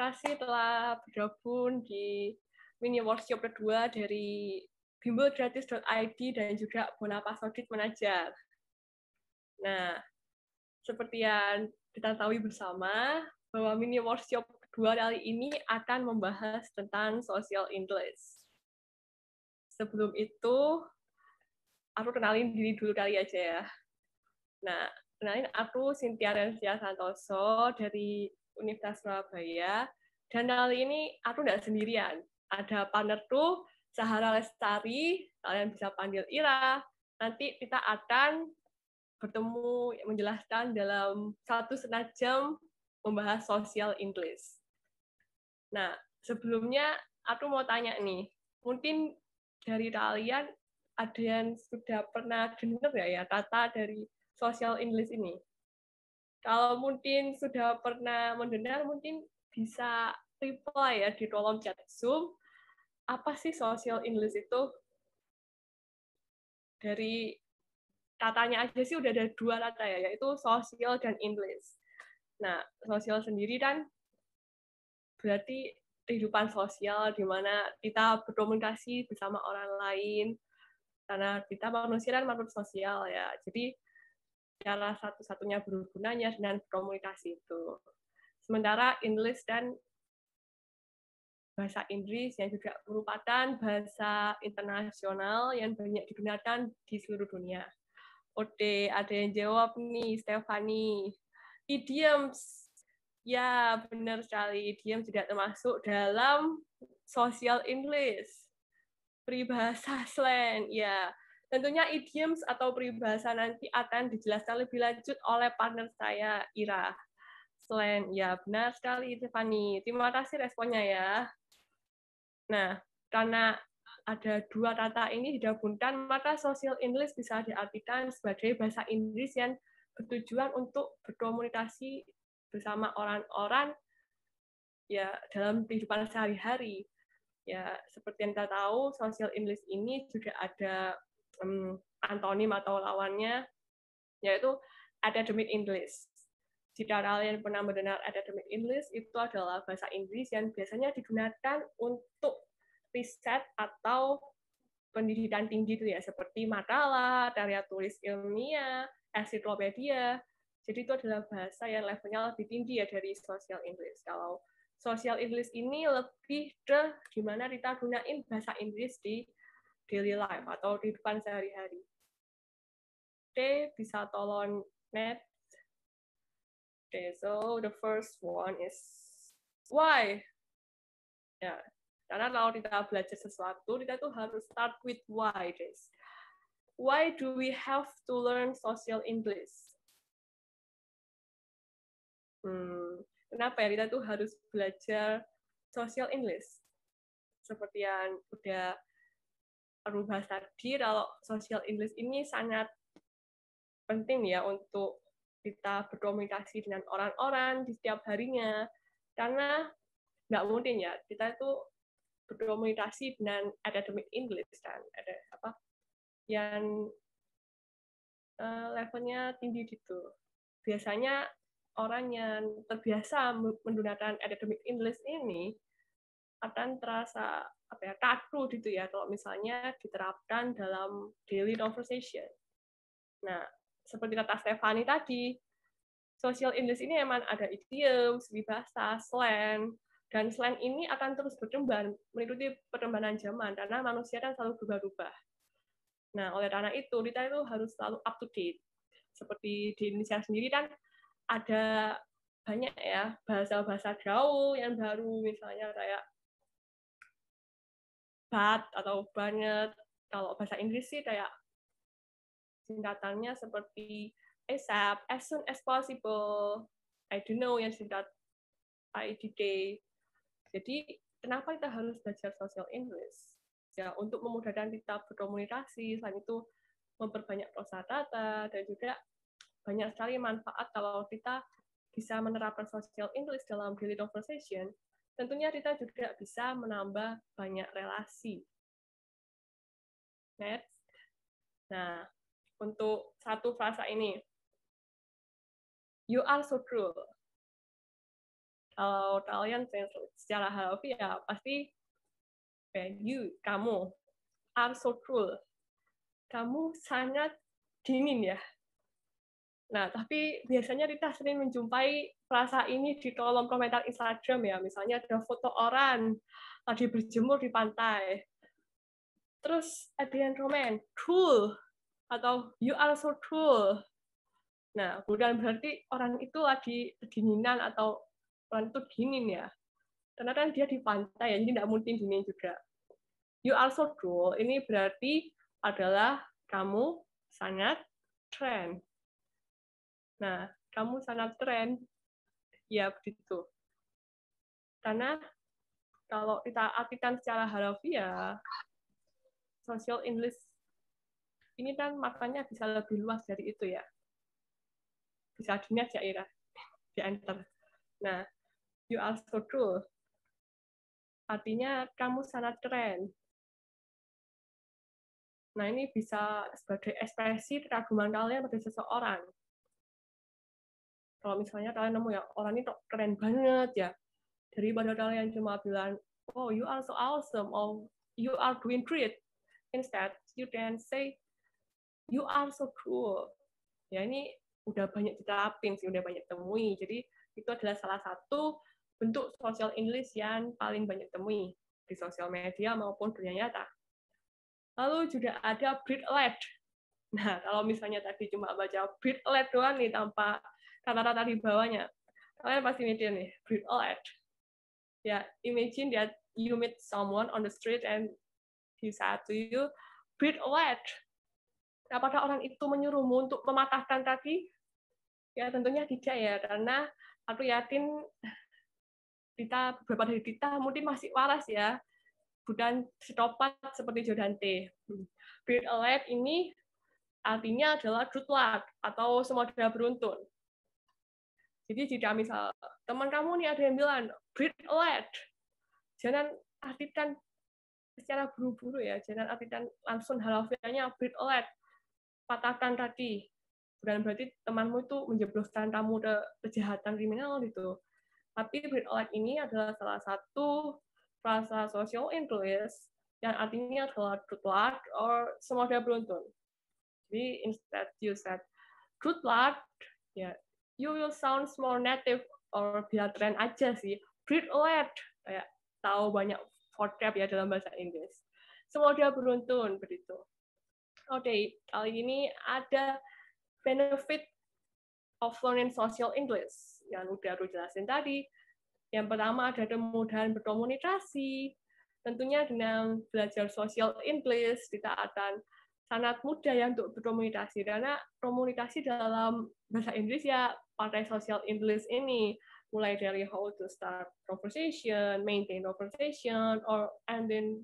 kasih telah bergabung di mini workshop kedua dari bimbelgratis.id dan juga Bonapasodit Menajar. Nah, seperti yang kita tahu bersama, bahwa mini workshop kedua kali ini akan membahas tentang social English. Sebelum itu, aku kenalin diri dulu kali aja ya. Nah, kenalin aku Cynthia Rensia Santoso dari Universitas Surabaya. Dan kali ini aku nggak sendirian. Ada partner tuh, Zahara Lestari, kalian bisa panggil Ira. Nanti kita akan bertemu menjelaskan dalam 1,5 jam membahas social English. Nah, sebelumnya aku mau tanya nih, mungkin dari kalian ada yang sudah pernah dengar ya kata dari social English ini? Kalau mungkin sudah pernah mendengar, mungkin bisa reply ya di kolom chat Zoom. Apa sih social English itu? Dari katanya aja sih udah ada 2 kata ya, yaitu social dan English. Nah, sosial sendiri kan berarti kehidupan sosial di mana kita berkomunikasi bersama orang lain, karena kita manusia kan makhluk sosial ya. Jadi cara satu-satunya berhubungannya dengan komunikasi itu. Sementara English dan bahasa Inggris yang juga merupakan bahasa internasional yang banyak digunakan di seluruh dunia. Oke, ada yang jawab nih, Stephanie. Idioms. Ya, benar sekali. Idiom tidak termasuk dalam social English. Peribahasa slang, ya. Tentunya idioms atau peribahasa nanti akan dijelaskan lebih lanjut oleh partner saya, Ira. Slang, ya benar sekali, Tiffany. Terima kasih responnya ya. Nah, karena ada 2 kata ini digabungkan, maka social English bisa diartikan sebagai bahasa Inggris yang bertujuan untuk berkomunikasi bersama orang-orang ya dalam kehidupan sehari-hari. Ya, seperti yang kita tahu, social English ini juga ada antonim atau lawannya, yaitu academic English. Jika kalian pernah mendengar academic English, itu adalah bahasa Inggris yang biasanya digunakan untuk riset atau pendidikan tinggi itu ya, seperti makalah, karya tulis ilmiah, ensiklopedia. Jadi itu adalah bahasa yang levelnya lebih tinggi ya dari social English. Kalau social English ini lebih ke gimana kita gunain bahasa Inggris di daily life atau di kehidupan sehari-hari. Oke, bisa tolong net. Okay, so the first one is why. Ya, karena kalau kita belajar sesuatu, kita tuh harus start with why, guys. Why do we have to learn social English? Kenapa ya kita tuh harus belajar social English? Seperti yang udah aku bahas tadi, kalau social English ini sangat penting ya untuk kita berkomunikasi dengan orang-orang di setiap harinya, karena nggak mungkin ya kita itu berkomunikasi dengan academic English kan, ada apa yang levelnya tinggi gitu. Biasanya orang yang terbiasa menggunakan academic English ini akan terasa apa ya kaku gitu ya kalau misalnya diterapkan dalam daily conversation. Nah, seperti kata Stephanie tadi, social English ini emang ada idiom, peribahasa, slang, dan slang ini akan terus berkembang mengikuti perkembangan zaman karena manusia kan selalu berubah-ubah. Nah, oleh karena itu kita itu harus selalu up to date. Seperti di Indonesia sendiri kan ada banyak ya bahasa-bahasa gaul yang baru, misalnya kayak but atau banget. Kalau bahasa Inggris sih kayak singkatannya seperti ASAP, as soon as possible, I don't know yang singkat IDD. Jadi kenapa kita harus belajar social English? Ya untuk memudahkan kita berkomunikasi, selain itu memperbanyak kosakata dan juga banyak sekali manfaat kalau kita bisa menerapkan social English dalam daily conversation. Tentunya kita juga bisa menambah banyak relasi. Next. Nah, untuk satu frasa ini, you are so cruel. Kalau kalian translate secara harfiah pasti kamu are so cool. Kamu sangat dingin ya. Nah, tapi biasanya kita sering menjumpai frasa ini di kolom komentar Instagram ya. Misalnya ada foto orang lagi berjemur di pantai. Terus ada yang komen, cool, atau you are so cool. Nah, bukan berarti orang itu lagi kedinginan atau orang itu dingin ya. Karena kan dia di pantai ya, jadi tidak mungkin dingin juga. You are so cool, ini berarti adalah kamu sangat keren. Nah, kamu sangat keren, ya begitu. Karena kalau kita artikan secara harfiah, social English ini kan maknanya bisa lebih luas dari itu ya. Bisa dilihat ya Ira, di enter. Nah, you are so cool. Artinya kamu sangat keren. Nah, ini bisa sebagai ekspresi kekaguman kalian pada seseorang. Kalau misalnya kalian nemu ya, orang ini keren banget ya, daripada kalian cuma bilang, oh, you are so awesome, or you are doing great. Instead, you can say, you are so cool. Ya, ini udah banyak diterapin sih, udah banyak temui. Jadi, itu adalah salah satu bentuk social English yang paling banyak temui di sosial media maupun dunia nyata. Lalu juga ada breathe aloud. Nah, kalau misalnya tadi cuma baca breathe aloud doang nih tanpa kata-kata di bawahnya, kalian pasti mikir nih, breathe aloud. Ya, imagine that you meet someone on the street and he said to you, breathe aloud. Apakah orang itu menyuruhmu untuk mematahkan kaki? Ya, tentunya tidak ya, karena aku yakin beberapa dari kita mungkin masih waras ya, bukan psikopat seperti Jodante. Breathe aloud ini artinya adalah good luck atau semoga beruntun. Jadi jika misal teman kamu nih ada yang bilang breathe aloud, jangan artikan secara buru-buru ya, jangan artikan langsung harfiahnya breathe aloud, patahkan kaki. Bukan berarti temanmu itu menjebloskan kamu ke kejahatan kriminal gitu. Tapi breathe aloud ini adalah salah satu frasa social English yang artinya adalah good luck or semoga beruntun. Jadi instead you said good luck, ya you will sound more native or biar keren aja sih. Breathe aloud, kayak tahu banyak vocab ya dalam bahasa Inggris. Semoga beruntun begitu. Oke, kali ini ada benefit of learning social English yang udah aku jelasin tadi. Yang pertama ada kemudahan berkomunikasi. Tentunya dengan belajar social English kita akan sangat mudah ya untuk berkomunikasi karena komunikasi dalam bahasa Inggris ya pakai social English ini mulai dari how to start conversation, maintain conversation, or ending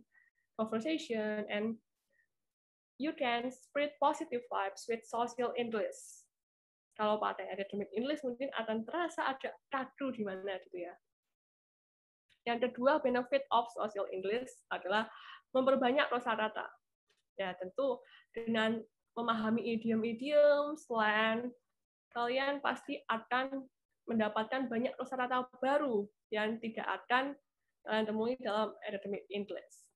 conversation, and you can spread positive vibes with social English. Kalau pakai academic English mungkin akan terasa ada kaku di mana gitu ya. Yang kedua, benefit of social English adalah memperbanyak kosakata. Ya, tentu dengan memahami idiom-idiom, slang, kalian pasti akan mendapatkan banyak kosakata baru yang tidak akan kalian temui dalam academic English.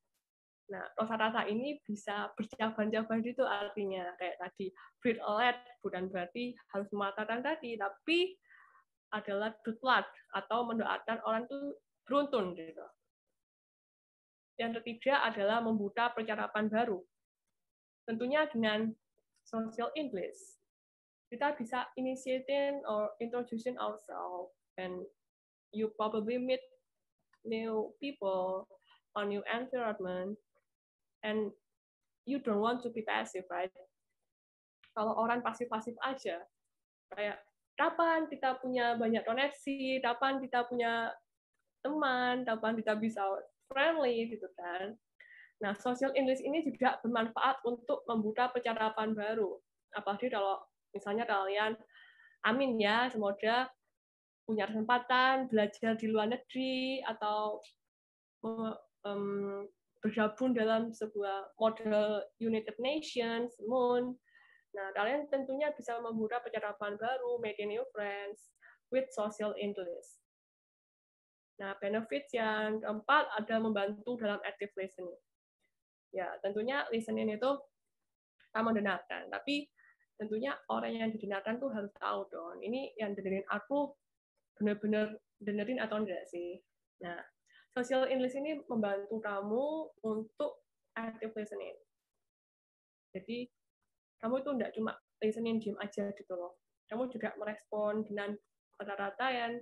Nah, kosakata ini bisa bercabang-cabang gitu artinya. Kayak tadi, breathe aloud bukan berarti harus mematahkan kaki, tapi adalah good luck atau mendoakan orang itu beruntun gitu. Yang ketiga adalah membuka percakapan baru. Tentunya dengan social English, kita bisa initiating or introducing ourselves, and you probably meet new people on new environment, and you don't want to be passive, right? Kalau orang pasif-pasif aja, kayak kapan kita punya banyak koneksi, kapan kita punya teman, kapan kita bisa friendly gitu kan. Nah, social English ini juga bermanfaat untuk membuka percakapan baru. Apalagi kalau misalnya kalian, amin ya, semoga punya kesempatan belajar di luar negeri atau bergabung dalam sebuah model United Nations, MOON. Nah, kalian tentunya bisa membuka percakapan baru, making new friends with social English. Nah, benefits yang keempat ada membantu dalam active listening. Ya, tentunya listening itu kita mendengarkan, tapi tentunya orang yang didengarkan tuh harus tahu dong, ini yang dengerin aku benar-benar dengerin atau enggak sih. Nah, social English ini membantu kamu untuk active listening. Jadi, kamu itu enggak cuma listening diem aja gitu loh. Kamu juga merespon dengan kata-kata yang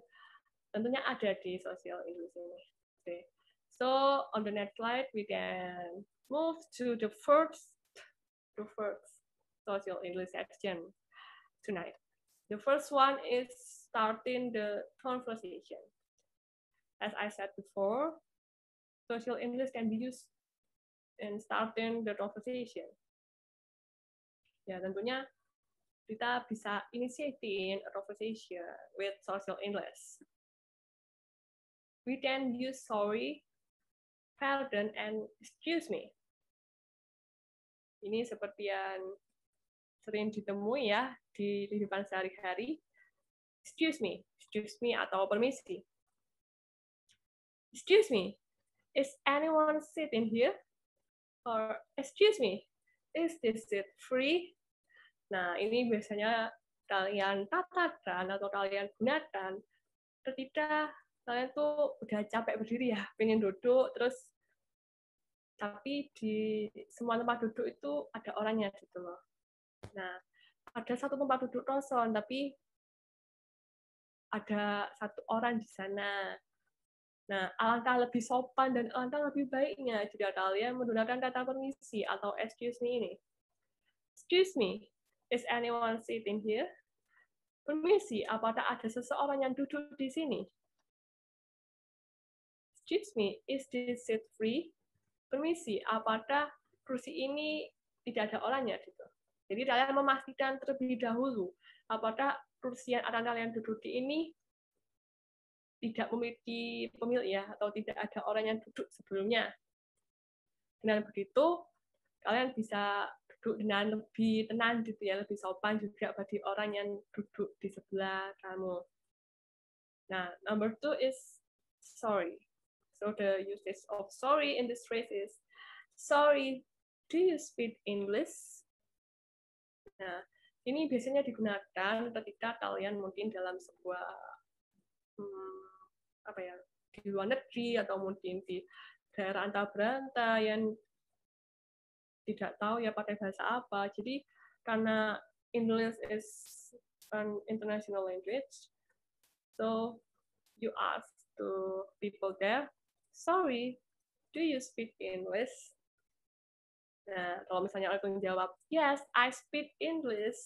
tentunya ada di social English ini. Okay. So, on the next slide, we can move to the first social English section tonight. The first one is starting the conversation. As I said before, social English can be used in starting the conversation. Ya, tentunya kita bisa initiating a conversation with social English. We can use sorry, pardon, and excuse me. Ini seperti yang sering ditemui ya di kehidupan sehari-hari. Excuse me atau permisi. Excuse me, is anyone sitting here? Or excuse me, is this seat free? Nah, ini biasanya kalian katakan atau kalian gunakan ketika kalian tuh udah capek berdiri ya, pengen duduk, terus tapi di semua tempat duduk itu ada orangnya gitu loh. Nah, ada satu tempat duduk kosong, tapi ada satu orang di sana. Nah, alangkah lebih sopan dan alangkah lebih baiknya jika kalian menggunakan kata permisi atau excuse me ini. Excuse me, is anyone sitting here? Permisi, apakah ada seseorang yang duduk di sini? Excuse me, is this seat free? Permisi, apakah kursi ini tidak ada orangnya gitu. Jadi kalian memastikan terlebih dahulu apakah kursi yang akan kalian duduki ini tidak memiliki pemilik ya, atau tidak ada orang yang duduk sebelumnya. Dengan begitu, kalian bisa duduk dengan lebih tenang gitu ya, lebih sopan juga bagi orang yang duduk di sebelah kamu. Nah, number 2 is sorry. So the usage of sorry in this phrase is, sorry, do you speak English? Nah, ini biasanya digunakan ketika kalian mungkin dalam sebuah di luar negeri atau mungkin di daerah antah berantah yang tidak tahu ya pakai bahasa apa. Jadi karena English is an international language, so you ask to people there, sorry, do you speak English? Nah, kalau misalnya orang jawab, yes, I speak English.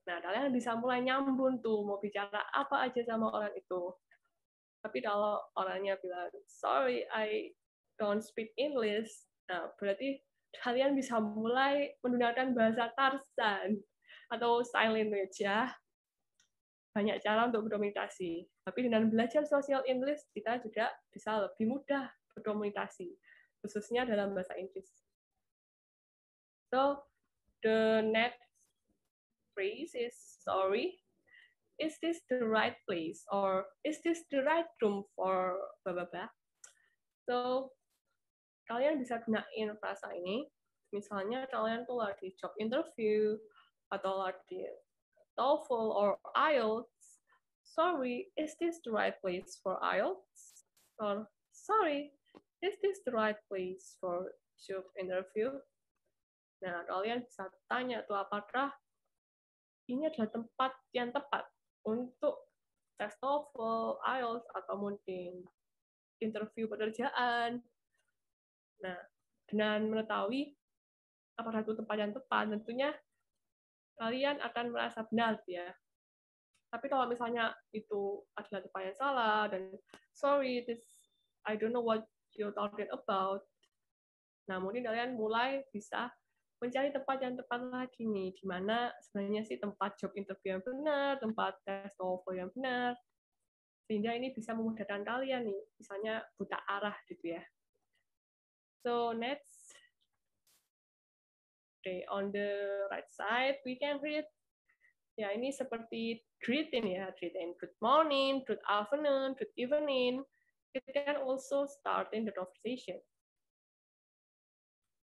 Nah, kalian bisa mulai nyambung tuh, mau bicara apa aja sama orang itu. Tapi kalau orangnya bilang, sorry, I don't speak English, nah berarti kalian bisa mulai menggunakan bahasa Tarzan atau sign language ya. Banyak cara untuk berkomunikasi. Tapi dengan belajar social English, kita juga bisa lebih mudah berkomunikasi, khususnya dalam bahasa Inggris. So, the next phrase is, sorry, is this the right place? Or is this the right room for blah, blah, blah? So, kalian bisa gunain frasa ini, misalnya kalian tuh lagi job interview, atau lagi TOEFL or IELTS. Sorry, is this the right place for IELTS? Or, sorry, is this the right place for job interview? Nah, kalian bisa tanya tuh apakah ini adalah tempat yang tepat untuk tes TOEFL, IELTS, atau mungkin interview pekerjaan. Nah, dengan mengetahui apakah itu tempat yang tepat, tentunya kalian akan merasa benar ya. Tapi kalau misalnya itu adalah tempat yang salah, dan sorry, I don't know what you're talking about. Nah, mungkin kalian mulai bisa mencari tempat yang tepat lagi nih, di mana sebenarnya sih tempat job interview yang benar, tempat tes TOEFL yang benar, sehingga ini bisa memudahkan kalian nih, misalnya buta arah gitu ya. So next, okay, on the right side we can read. Ya, ini seperti greeting ya, greeting good morning, good afternoon, good evening. it can also start in the conversation.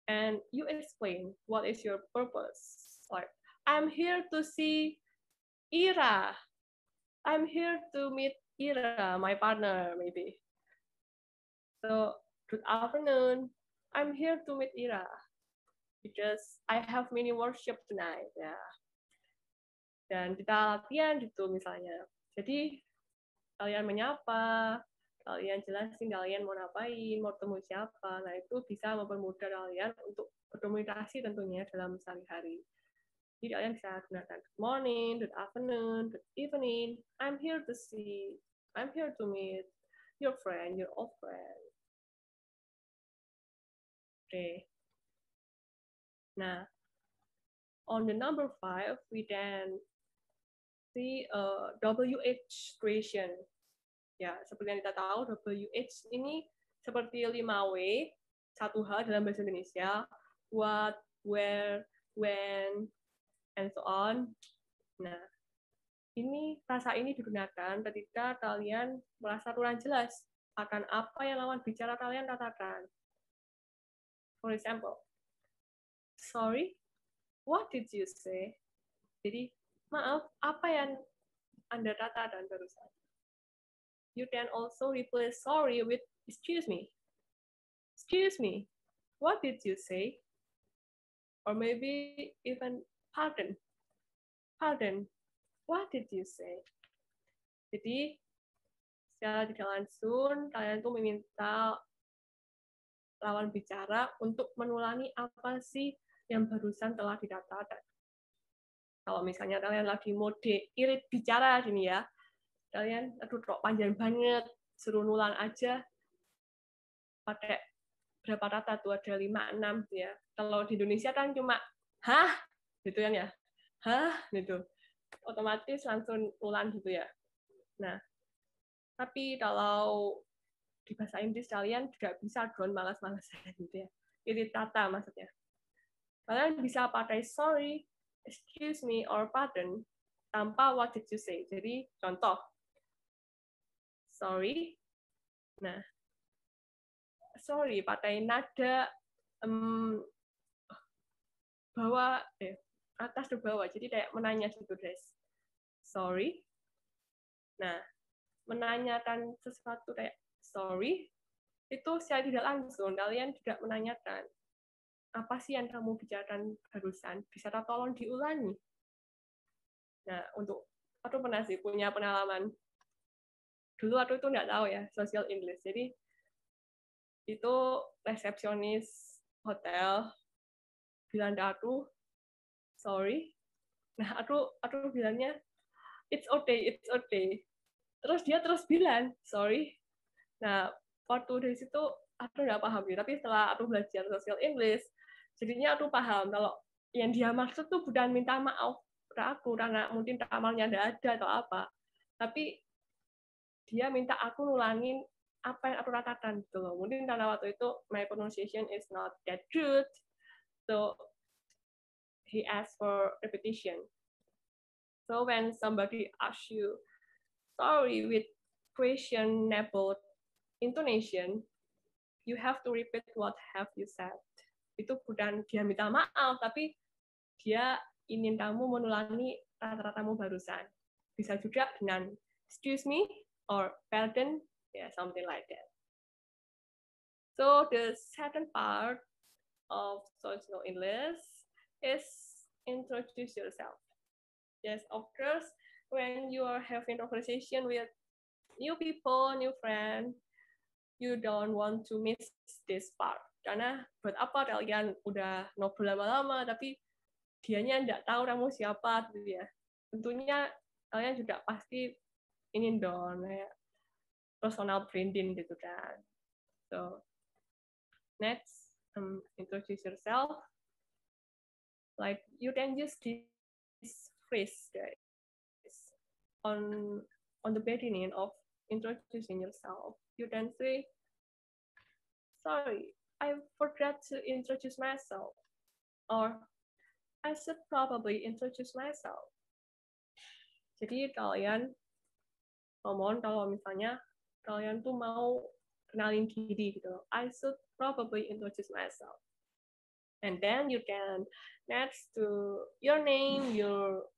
And you explain what is your purpose. Like, I'm here to see Ira. I'm here to meet Ira, my partner, maybe. So, good afternoon. I'm here to meet Ira because I have mini workshop tonight. Ya. Dan kita latihan gitu misalnya. Jadi kalian menyapa, kalian jelasin kalian mau ngapain, mau ketemu siapa. Nah, itu bisa mempermudah kalian untuk berkomunikasi tentunya dalam sehari-hari. Jadi kalian bisa gunakan good morning, good afternoon, good evening. I'm here to meet your friend, your old friend. Oke. Nah, on the number 5, we then see WH question. Ya, seperti yang kita tahu, WH ini seperti 5W, 1H dalam bahasa Indonesia, what, where, when, and so on. Nah, frasa ini digunakan ketika kalian merasa kurang jelas akan apa yang lawan bicara kalian katakan. For example, sorry, what did you say? Jadi, maaf, apa yang Anda katakan barusan? You can also replace sorry with excuse me. Excuse me, what did you say? Or maybe even pardon. Pardon, what did you say? Jadi, secara tidak langsung, kalian tuh meminta lawan bicara untuk mengulangi apa sih yang barusan telah dikatakan. Kalau misalnya kalian lagi mode irit bicara gini ya, kalian aduh kok panjang banget, suruh ngulang aja pakai berapa kata tuh, ada 5, 6 ya. Kalau di Indonesia kan cuma hah gitu kan ya, hah gitu, otomatis langsung ulang gitu ya. Nah, tapi kalau di bahasa Inggris kalian juga bisa dong malas-malasan gitu ya, irit kata maksudnya. Kalian bisa pakai sorry, excuse me, or pardon tanpa what did you say. Jadi contoh, sorry, nah sorry pakai nada bawah, atas ke bawah, jadi kayak menanya gitu guys. Sorry, nah menanyakan sesuatu kayak sorry itu secara tidak langsung kalian juga menanyakan apa sih yang kamu bicarakan barusan, bisa tolong diulangi. Nah, untuk aku pernah sih punya pengalaman dulu, aku itu nggak tahu ya social English, jadi itu resepsionis hotel bilang ke aku sorry, nah aku bilangnya it's okay, terus dia terus bilang sorry. Nah, waktu dari situ aku nggak paham ya, tapi setelah aku belajar social English, jadinya aku paham kalau yang dia maksud tuh bukan minta maaf ke aku karena mungkin kamarnya nggak ada atau apa, tapi dia minta aku nulangin apa yang aku katakan gitu loh. Mungkin karena waktu itu my pronunciation is not that good, so he asked for repetition. So when somebody asks you sorry with questionable intonation, you have to repeat what have you said. Itu bukan dia minta maaf, tapi dia ingin kamu mengulangi kata-katamu barusan. Bisa juga dengan excuse me or pardon, yeah, something like that. So the second part of social English is introduce yourself. Yes, of course, when you are having a conversation with new people, new friends, you don't want to miss this part. Karena buat apa kalian udah ngobrol lama-lama, tapi dianya nggak tahu kamu siapa, gitu ya. Tentunya kalian juga pasti ingin dong ya, personal branding gitu kan. So next, introduce yourself. Like you can use this phrase guys on the beginning of introducing yourself. You can say, sorry, I forgot to introduce myself. Or I should probably introduce myself. Jadi kalian ngomong kalau misalnya kalian tuh mau kenalin diri gitu. I should probably introduce myself. And then you can next to your name, your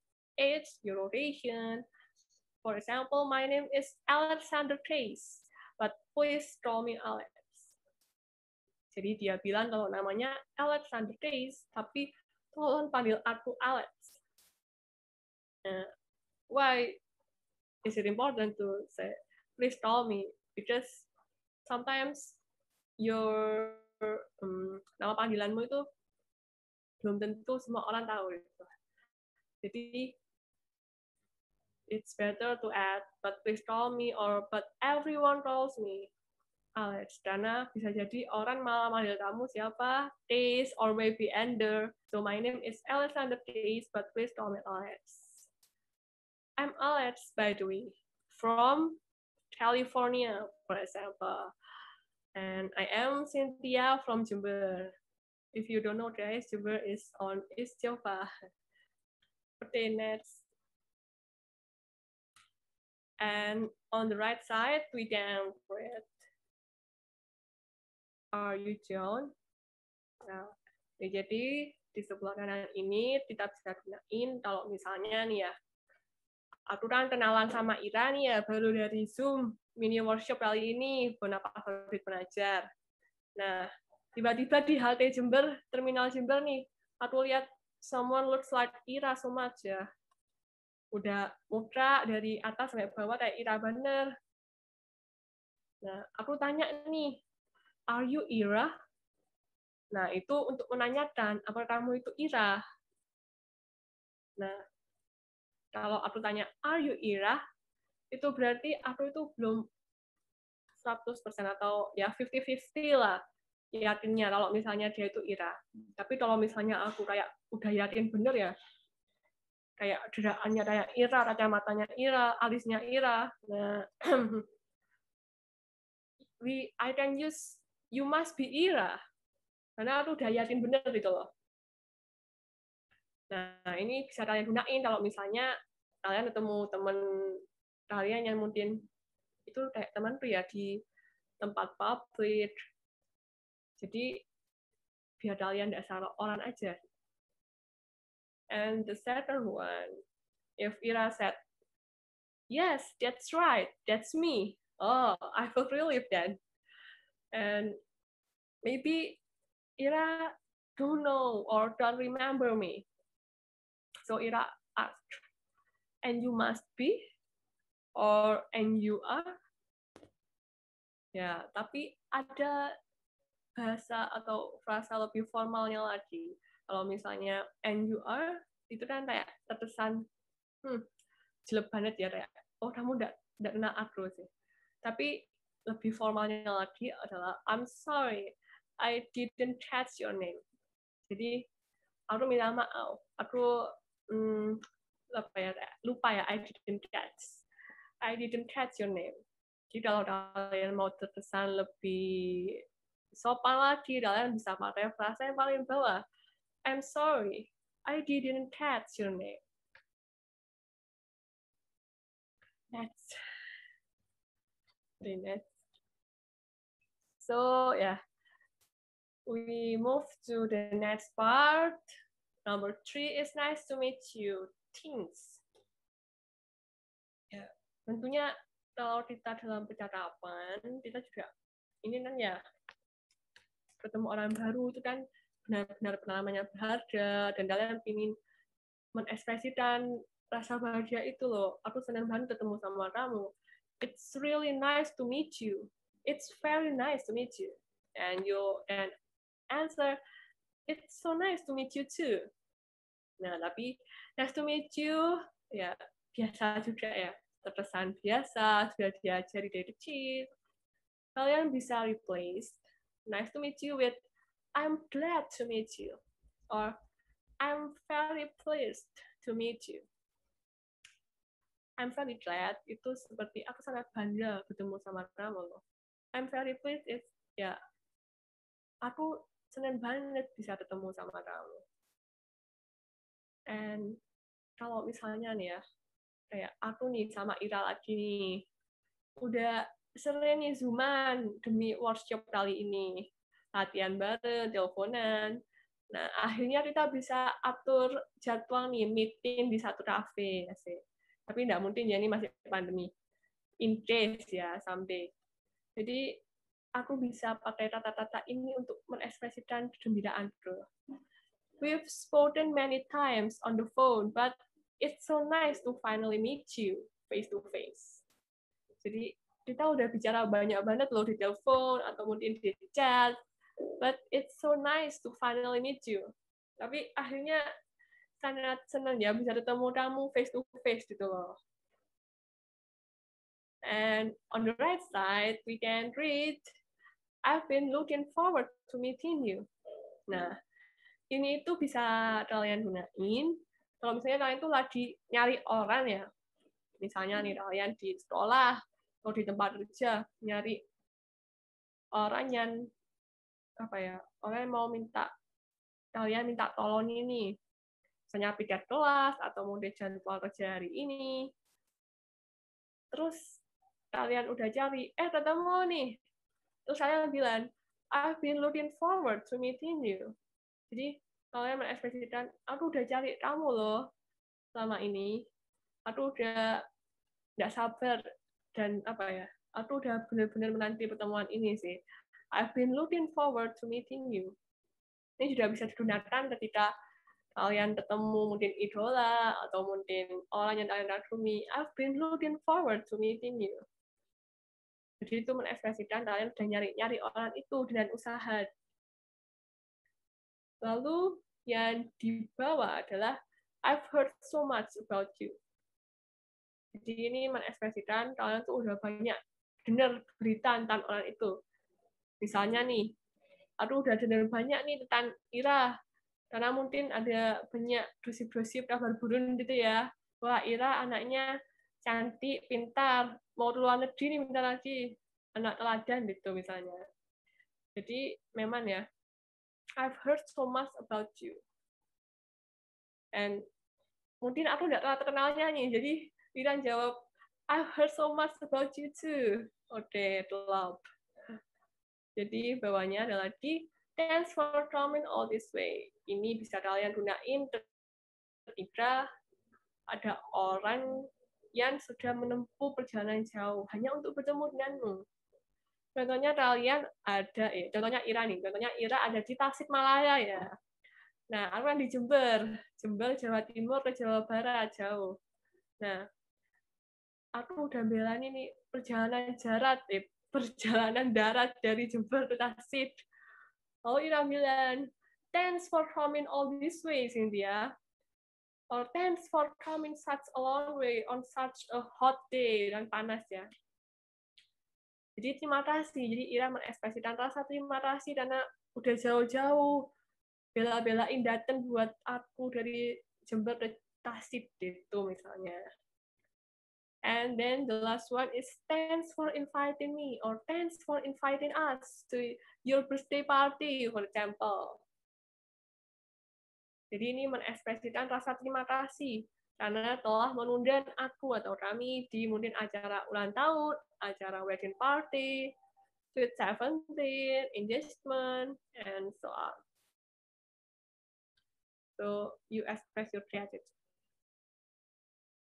age, your location. For example, my name is Alexander Case, but please call me Alex. Jadi dia bilang kalau namanya Alexander Case, tapi tolong panggil aku Alex. Why is it important to say, please call me? Because sometimes your nama panggilanmu itu belum tentu semua orang tahu. Gitu. Jadi it's better to add, but please call me, or but everyone calls me Alex. Karena bisa jadi orang malah manggil kamu siapa, Case, or maybe Ender. So my name is Alexander Case, but please call me Alex. I'm Alex, by the way, from California, for example. And I am Cynthia from Jember. If you don't know, guys, Jember is on East Java. Okay, next. And on the right side, we can create Are you John? Nah, jadi di sebelah kanan ini kita bisa gunain kalau misalnya nih ya, aku kan kenalan sama Ira nih ya, baru dari Zoom mini workshop kali ini, Bonapa Favorit Pengajar. Nah, tiba-tiba di halte Jember, terminal Jember nih, aku lihat someone looks like Ira so much ya. Udah muka dari atas sampai bawah kayak Ira bener. Nah, aku tanya nih, are you Ira? Nah, itu untuk menanyakan, apakah kamu itu Ira? Nah, kalau aku tanya, are you Ira? Itu berarti aku itu belum 100% atau ya 50-50 lah yakinnya kalau misalnya dia itu Ira. Tapi kalau misalnya aku kayak udah yakin bener ya, kayak gerakannya kayak Ira, kacamatanya Ira, alisnya Ira. Nah, I can use you must be Ira. Karena aku udah yakin bener gitu loh. Nah, ini bisa kalian gunain kalau misalnya kalian ketemu teman kalian yang mungkin itu kayak teman tuh ya di tempat publik. Jadi biar kalian tidak salah orang aja. And the second one, if Ira said, yes, that's right, that's me. Oh, I feel relieved then. And maybe Ira don't know or don't remember me. So Ira asked, and you must be, or and you are. Ya, tapi ada bahasa atau frasa lebih formalnya lagi. Kalau misalnya and you are, itu kan kayak terkesan jelek banget ya, kayak oh kamu enggak kenal aku sih. Tapi lebih formalnya lagi adalah I'm sorry, I didn't catch your name. Jadi aku minta maaf, aku lupa ya, I didn't catch your name. Jadi kalau kalian mau terkesan lebih sopan lagi, kalian bisa pakai frasa yang paling bawah. I'm sorry, I didn't catch your name. Next. So yeah, we move to the next part. Number 3 is nice to meet you. Things. Ya, tentunya kalau kita dalam percakapan, kita juga ini kan ya ketemu orang baru itu kan benar-benar pengalamannya berharga dan kalian ingin mengekspresikan rasa bahagia itu loh. Aku senang banget ketemu sama kamu. It's really nice to meet you. It's very nice to meet you. And you can answer, it's so nice to meet you too. Nah, tapi nice to meet you ya biasa juga ya. Terkesan biasa, sudah diajari dari kecil. Kalian bisa replace nice to meet you with I'm glad to meet you. Or I'm very pleased to meet you. I'm very glad itu seperti aku sangat bangga ketemu sama kamu loh. I'm very pleased is ya aku senang banget bisa ketemu sama kamu. And kalau misalnya nih ya kayak aku nih sama Ira lagi nih udah sering nih Zooman demi workshop kali ini. Latihan bareng, teleponan. Nah, akhirnya kita bisa atur jadwal nih, meeting di satu kafe. Tapi nggak mungkin ya, ini masih pandemi. In case ya, someday. Jadi, aku bisa pakai tata-tata ini untuk mengekspresikan kegembiraan, bro. We've spoken many times on the phone, but it's so nice to finally meet you face to face. Jadi, kita udah bicara banyak banget loh di telepon atau mungkin di chat, but it's so nice to finally meet you. Tapi akhirnya sangat senang ya bisa ketemu kamu face to face gitu loh. And on the right side, we can read, I've been looking forward to meeting you. Nah, ini itu bisa kalian gunain kalau misalnya kalian tuh lagi nyari orang ya. Misalnya nih kalian di sekolah atau di tempat kerja nyari orang yang orang yang mau kalian minta tolong ini, misalnya piket kelas atau mau jadwal kerja hari ini. Terus kalian udah cari, ketemu nih. Terus kalian bilang, I've been looking forward to meeting you. Jadi kalian mengekspresikan, aku udah cari kamu loh selama ini. Aku udah nggak sabar dan aku udah benar-benar menanti pertemuan ini sih. I've been looking forward to meeting you. Ini juga bisa digunakan ketika kalian ketemu mungkin idola atau mungkin orang yang kalian kagumi. I've been looking forward to meeting you. Jadi itu mengekspresikan kalian udah nyari-nyari orang itu dengan usaha. Lalu yang di bawah adalah I've heard so much about you. Jadi ini mengekspresikan kalian tuh udah banyak dengar berita tentang orang itu. Misalnya nih, aduh udah dengar banyak nih tentang Ira, karena mungkin ada banyak gosip-gosip kabar burung gitu ya. Wah, Ira anaknya cantik, pintar, mau luar negeri nih bentar lagi, anak teladan gitu misalnya. Jadi memang ya, I've heard so much about you. And mungkin aku nggak terkenalnya nih, jadi Ira jawab, I've heard so much about you too. Oke, love. Jadi bawahnya ada lagi, thanks for coming all this way. Ini bisa kalian gunain ketika ada orang yang sudah menempuh perjalanan jauh hanya untuk bertemu denganmu. Contohnya Ira nih. Contohnya Ira ada di Tasikmalaya ya. Nah, aku kan di Jember, Jawa Timur ke Jawa Barat jauh. Nah, aku udah bela nih perjalanan darat dari Jember ke Tasik. Lalu Ira bilang, thanks for coming all this way, Cynthia. Or thanks for coming such a long way on such a hot day, dan panas ya. Jadi terima kasih. Jadi Ira mengekspresikan rasa terima kasih karena udah jauh-jauh bela-belain datang buat aku dari Jember ke Tasik gitu misalnya. And then the last one is thanks for inviting me or thanks for inviting us to your birthday party, for example. Jadi ini mengekspresikan rasa terima kasih karena telah mengundang aku atau kami di mungkin acara ulang tahun, acara wedding party, sweet 17, engagement, and so on. So you express your gratitude.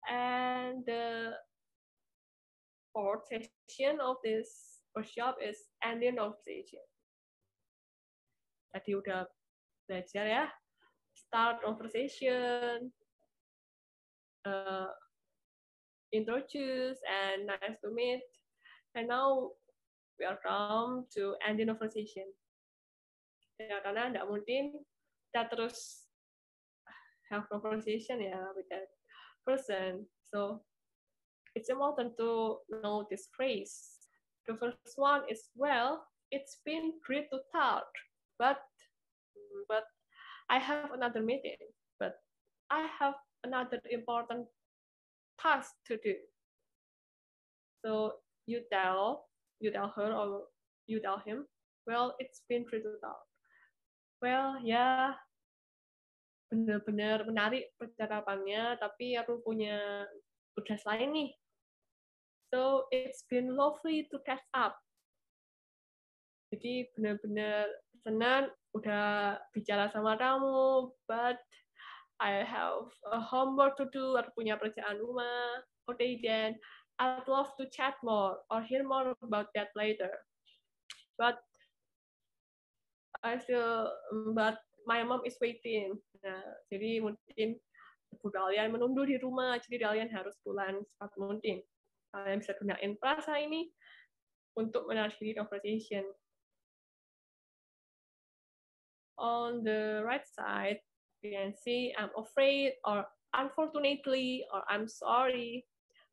And the fourth session of this workshop is ending of session. Tadi udah belajar ya, start conversation, introduce, and nice to meet. And now we are come to ending of conversation. Ya, karena nggak mungkin kita terus have conversation ya with that person. So it's important to know this phrase. The first one is, well, it's been great to talk, but I have another meeting, but I have another important task to do. So you tell her or you tell him, well, it's been great to talk. Well, ya benar-benar menarik percakapannya, tapi aku punya tugas lain nih. So it's been lovely to catch up. Jadi benar-benar senang udah bicara sama kamu, but I have a homework to do, atau punya kerjaan rumah. Okay, then I'd love to chat more or hear more about that later. But my mom is waiting. Nah, jadi mungkin ibu kalian menunggu di rumah, jadi kalian harus pulang cepat mungkin. Kalian bisa gunain frasa ini untuk mengakhiri conversation. On the right side, you can see I'm afraid, or unfortunately, or I'm sorry,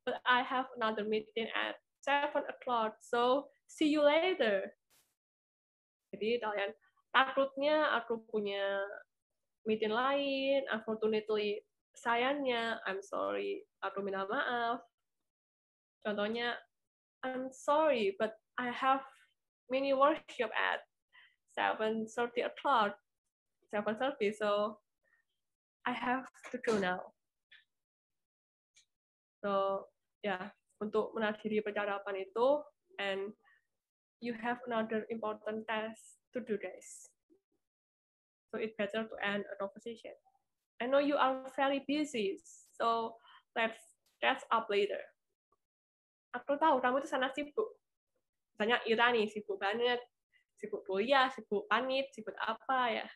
but I have another meeting at 7 o'clock, so see you later. Jadi kalian takutnya aku punya meeting lain, unfortunately, sayangnya, I'm sorry, aku minta maaf. Contohnya, I'm sorry, but I have mini workshop at 7:30 o'clock, 7:30, so I have to go now. So, ya, untuk mengakhiri percakapan itu, and you have another important task to do, guys. So it's better to end a conversation. I know you are very busy, so let's catch up later. Aku tahu kamu itu sangat sibuk. Misalnya Ira nih, sibuk banget, sibuk kuliah, sibuk panit, sibuk apa ya.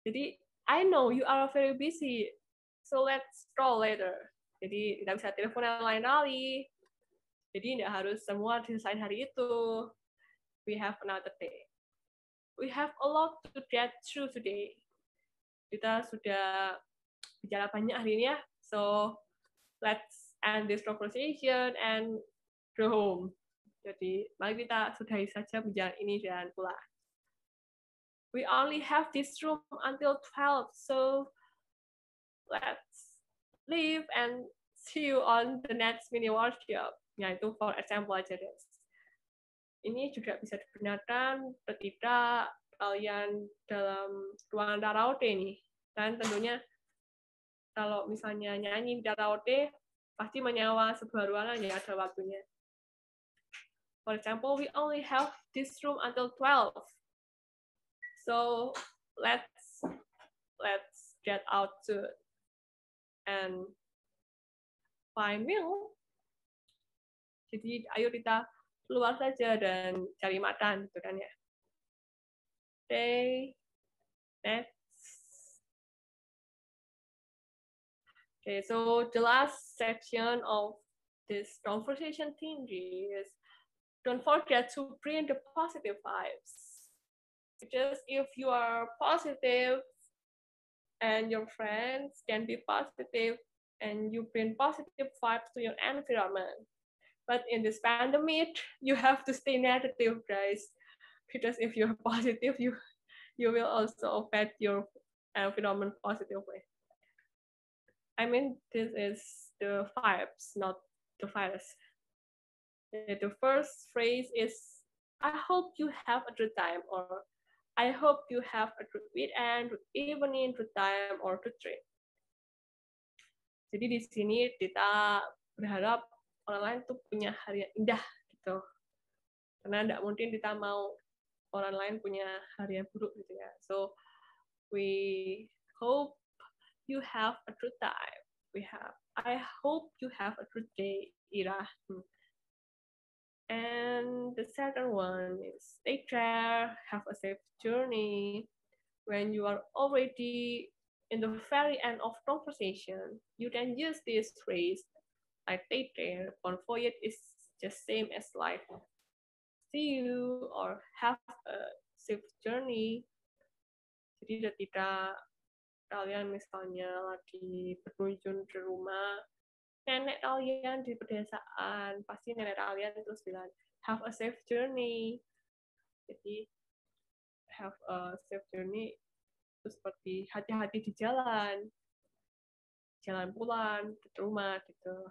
Jadi, I know you are very busy, so let's call later. Jadi, kita bisa teleponan lain kali. Jadi, tidak harus semua diselesaikan hari itu. We have another day. We have a lot to get through today. Kita sudah bicara banyak hari ini ya, so let's end this conversation and go home. Jadi, mari kita sudahi saja pembicaraan ini dan pulang. We only have this room until 12, so let's leave and see you on the next mini workshop. Yaitu for example aja, guys. Ini juga bisa digunakan ketika kalian dalam ruangan karaoke nih. Dan tentunya kalau misalnya nyanyi di karaoke, pasti menyewa sebuah ruangan ya, ada waktunya. For example, we only have this room until 12. So let's get out to and find meal. Jadi ayo kita keluar saja dan cari makan, gitu kan ya. Okay, next. Okay, so the last section of this conversation thingy is don't forget to bring the positive vibes. Because if you are positive and your friends can be positive and you bring positive vibes to your environment. But in this pandemic, you have to stay negative, guys. Because if you're positive, you will also affect your environment positively. I mean, this is the vibes, not the virus. The first phrase is, I hope you have a good time, or I hope you have a good weekend, good evening, good time, or good trip. Jadi di sini kita berharap orang lain tuh punya hari yang indah gitu. Karena tidak mungkin kita mau orang lain punya hari yang buruk gitu ya. So we hope you have a good time. I hope you have a good day, Ira. And the second one is take care, have a safe journey. When you are already in the very end of conversation, you can use this phrase like take care, convoy is just same as like see you or have a safe journey. Jadi ketika kalian misalnya lagi berkunjung ke rumah nenek kalian di pedesaan, pasti nenek kalian terus bilang have a safe journey. Jadi have a safe journey itu seperti hati-hati di jalan pulang ke rumah gitu.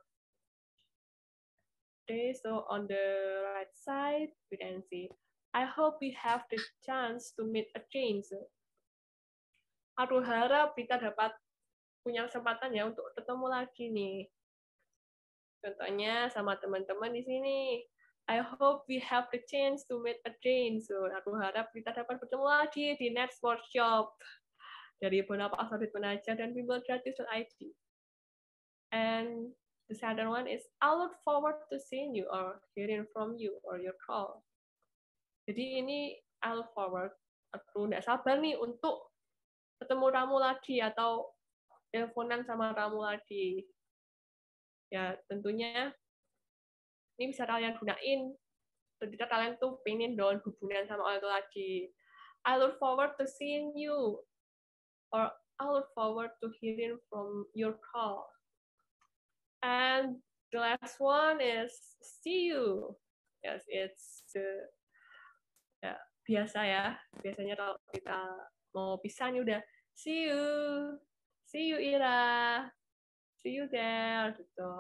Okay, so on the right side we can see I hope we have the chance to meet again. Aku harap kita dapat punya kesempatan ya untuk ketemu lagi nih. Contohnya sama teman-teman di sini. I hope we have the chance to meet again soon. Aku harap kita dapat bertemu lagi di next workshop dari beberapa audit pengajar dan bimbel.gratis.id. And the second one is I look forward to seeing you or hearing from you or your call. Jadi ini I look forward. Aku nggak sabar nih untuk ketemu kamu lagi atau teleponan sama kamu lagi. Ya tentunya ini bisa kalian gunain ketika kalian tuh pengen down hubungan sama orang itu lagi. I look forward to seeing you or I look forward to hearing from your call. And the last one is see you. Yes, it's ya, biasa ya. Biasanya kalau kita mau pisah nih udah see you Ira, see you there gitu.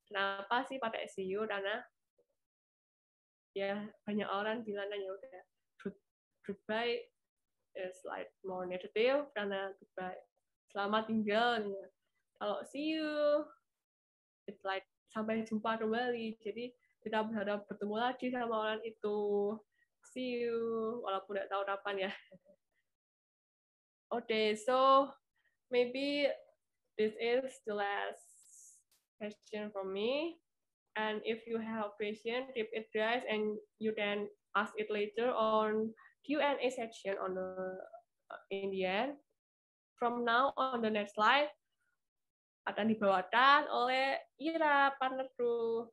Kenapa sih pakai see you? Karena ya banyak orang bilang ya udah goodbye is like more negative karena goodbye selamat tinggal ya. Kalau see you it's like sampai jumpa kembali, jadi kita berharap bertemu lagi sama orang itu. See you walaupun tidak tahu kapan ya. Okay, so maybe this is the last question from me. And if you have question, keep it guys, and you can ask it later on Q&A section on the in the end. From now on the next slide akan dibawakan oleh Ira, partnerku.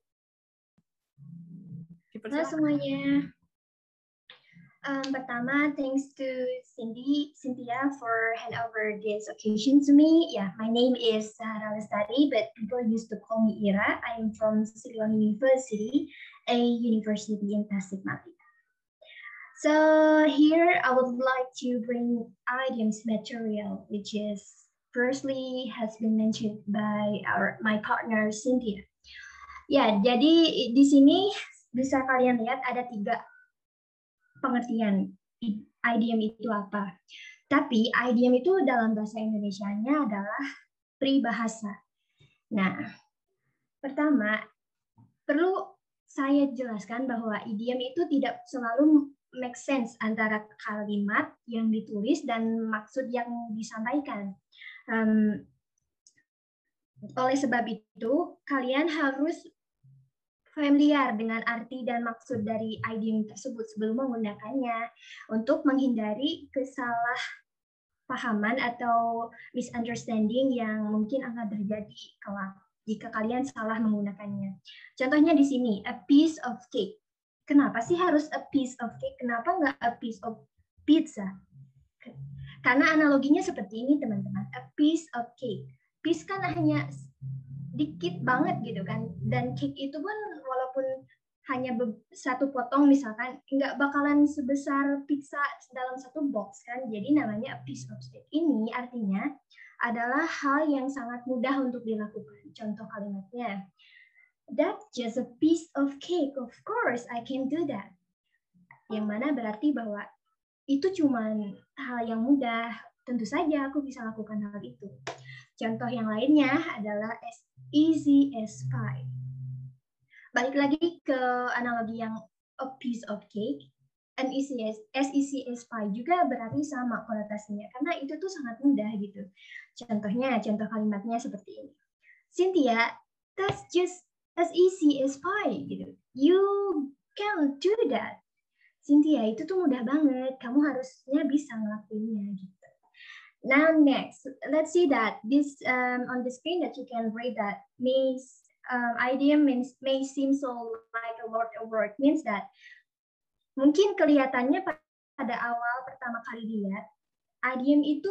Halo semuanya. Pertama, thanks to Cynthia for hand over this occasion to me. Yeah, my name is Sarah Lestari, but people used to call me Ira. I am from Siliwangi University, a university in Tasikmalaya. So here I would like to bring idioms material, which is firstly has been mentioned by my partner Cynthia. Ya, jadi di sini bisa kalian lihat ada 3 pengertian idiom itu apa. Tapi idiom itu dalam bahasa Indonesianya adalah peribahasa. Nah, pertama perlu saya jelaskan bahwa idiom itu tidak selalu make sense antara kalimat yang ditulis dan maksud yang disampaikan. Oleh sebab itu, kalian harus familiar dengan arti dan maksud dari idiom tersebut sebelum menggunakannya untuk menghindari kesalahpahaman atau misunderstanding yang mungkin akan terjadi kelak jika kalian salah menggunakannya. Contohnya di sini, a piece of cake. Kenapa sih harus a piece of cake? Kenapa nggak a piece of pizza? Karena analoginya seperti ini, teman-teman. A piece of cake. Piece kan hanya dikit banget gitu kan, dan cake itu pun walaupun hanya satu potong misalkan nggak bakalan sebesar pizza dalam satu box kan, jadi namanya a piece of cake. Ini artinya adalah hal yang sangat mudah untuk dilakukan. Contoh kalimatnya, that's just a piece of cake, of course I can do that. Yang mana berarti bahwa itu cuman hal yang mudah, tentu saja aku bisa lakukan hal itu. Contoh yang lainnya adalah as easy as pie. Balik lagi ke analogi yang a piece of cake, as easy as pie juga berarti sama konotasinya, karena itu tuh sangat mudah gitu. Contohnya, contoh kalimatnya seperti ini. Cynthia, that's just as easy as pie gitu. You can do that. Cynthia, itu tuh mudah banget, kamu harusnya bisa ngelakuinnya gitu. Now next, let's see that this on the screen that you can read that idiom may seem so like a lot of word, means that mungkin kelihatannya pada awal pertama kali dilihat idiom itu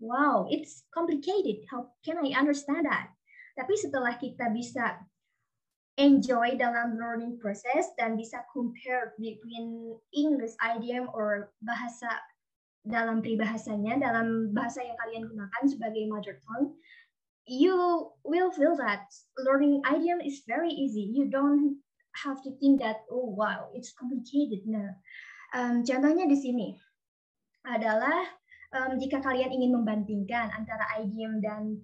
wow, it's complicated, how can I understand that? Tapi setelah kita bisa enjoy dalam learning process dan bisa compare between English idiom or bahasa dalam peribahasanya, dalam bahasa yang kalian gunakan sebagai mother tongue, you will feel that learning idiom is very easy. You don't have to think that, oh wow, it's complicated. No. Contohnya di sini adalah jika kalian ingin membandingkan antara idiom dan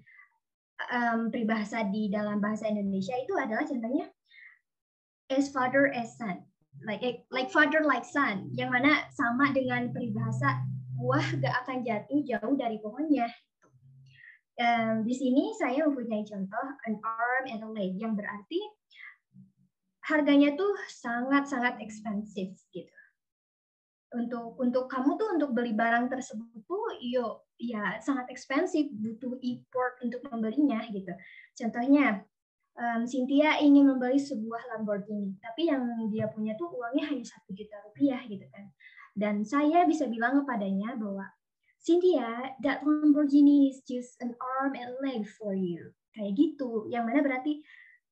peribahasa di dalam bahasa Indonesia itu adalah contohnya as father as son, like father like son, yang mana sama dengan peribahasa buah gak akan jatuh jauh dari pohonnya. Di sini saya mempunyai contoh an arm and a leg yang berarti harganya tuh sangat-sangat ekspensif gitu. Untuk kamu tuh untuk beli barang tersebut tuh ya sangat ekspensif, butuh effort untuk membelinya gitu. Contohnya Cynthia ingin membeli sebuah Lamborghini, tapi yang dia punya tuh uangnya hanya 1 juta rupiah gitu kan. Dan saya bisa bilang kepadanya bahwa Cynthia, that Lamborghini is just an arm and leg for you. Kayak gitu, yang mana berarti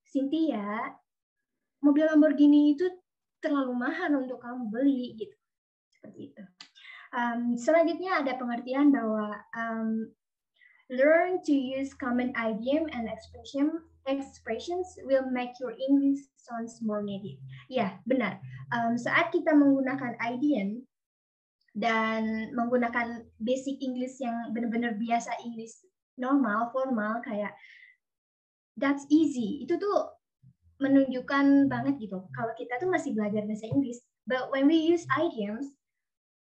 Cynthia, mobil Lamborghini itu terlalu mahal untuk kamu beli gitu. Seperti itu. Selanjutnya ada pengertian bahwa learn to use common idiom and expressions will make your English sounds more native. Ya, benar. Saat kita menggunakan idiom dan menggunakan basic English yang benar-benar biasa English normal, formal, kayak that's easy. Itu tuh menunjukkan banget gitu. Kalau kita tuh masih belajar bahasa Inggris. But when we use idioms,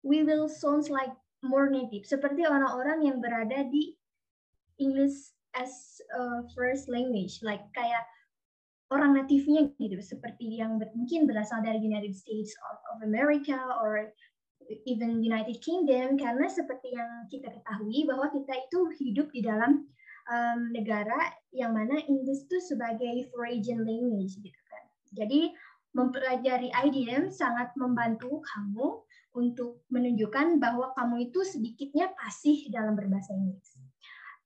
we will sound like more native. Seperti orang-orang yang berada di English as a first language. Like kayak orang natifnya gitu. Seperti yang mungkin berasal dari United States of America or even United Kingdom. Karena seperti yang kita ketahui bahwa kita itu hidup di dalam negara yang mana English itu sebagai foreign language gitu kan. Jadi mempelajari idiom sangat membantu kamu untuk menunjukkan bahwa kamu itu sedikitnya fasih dalam berbahasa Inggris.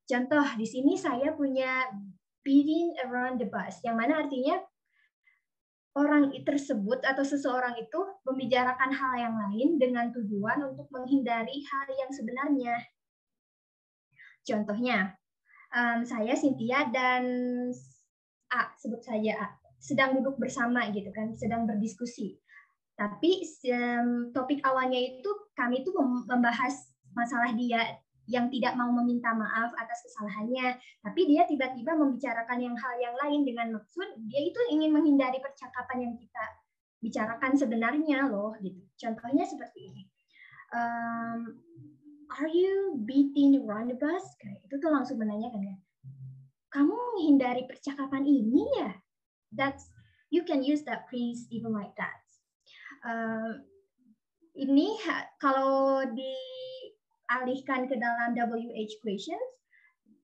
Contoh, di sini saya punya beating around the bush, yang mana artinya orang tersebut atau seseorang itu membicarakan hal yang lain dengan tujuan untuk menghindari hal yang sebenarnya. Contohnya, saya, Cynthia, dan A, sebut saja A, sedang duduk bersama gitu kan, sedang berdiskusi. Tapi topik awalnya itu kami tuh membahas masalah dia yang tidak mau meminta maaf atas kesalahannya, tapi dia tiba-tiba membicarakan hal yang lain dengan maksud dia itu ingin menghindari percakapan yang kita bicarakan sebenarnya loh gitu. Contohnya seperti ini. Are you beating around the bush? Kayak itu tuh langsung menanyakan ya. Kamu menghindari percakapan ini ya? You can use that phrase even like that. Ini kalau dialihkan ke dalam WH questions,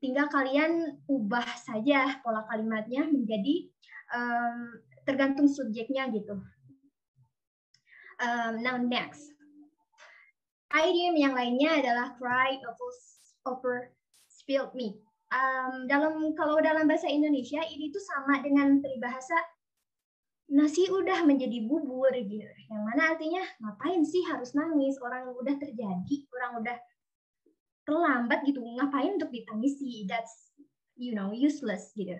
tinggal kalian ubah saja pola kalimatnya menjadi tergantung subjeknya gitu. Now next, idiom yang lainnya adalah cry over spilled milk. Kalau dalam bahasa Indonesia ini tuh sama dengan peribahasa nasi udah menjadi bubur gitu. Yang mana artinya ngapain sih harus nangis, orang udah terjadi, orang udah terlambat gitu, ngapain untuk ditangisi, that's useless gitu.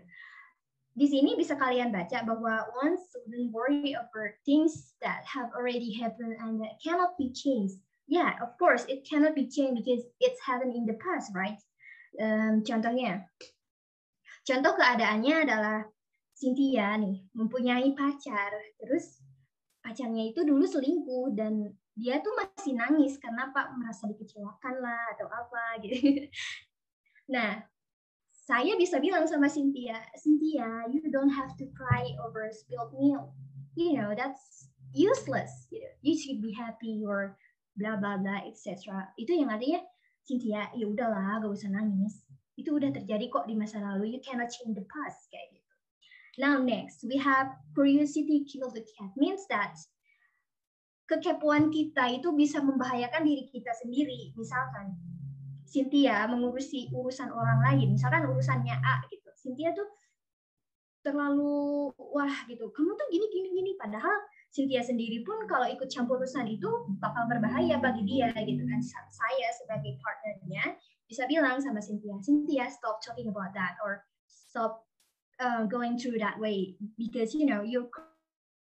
Di sini bisa kalian baca bahwa one shouldn't worry over things that have already happened and that cannot be changed. Yeah, of course it cannot be changed because it's happened in the past, right? Contoh keadaannya adalah Cynthia nih mempunyai pacar, terus pacarnya itu dulu selingkuh dan dia tuh masih nangis karena merasa dikecewakan lah atau apa gitu. Nah, saya bisa bilang sama Cynthia, you don't have to cry over spilled milk. That's useless. You should be happy or bla bla bla etc. Itu yang artinya Cynthia, ya udahlah, gak usah nangis. Itu udah terjadi kok di masa lalu. You cannot change the past kayak gitu. Now next, we have curiosity kills the cat. Means that kekepoan kita itu bisa membahayakan diri kita sendiri. Misalkan Cynthia mengurusi urusan orang lain, misalkan urusannya A gitu. Cynthia tuh terlalu wah gitu. Kamu tuh gini. Padahal Cynthia sendiri pun kalau ikut campur urusan itu bakal berbahaya bagi dia gitu kan. Saya sebagai partnernya bisa bilang sama Cynthia, stop talking about that or stop going through that way because your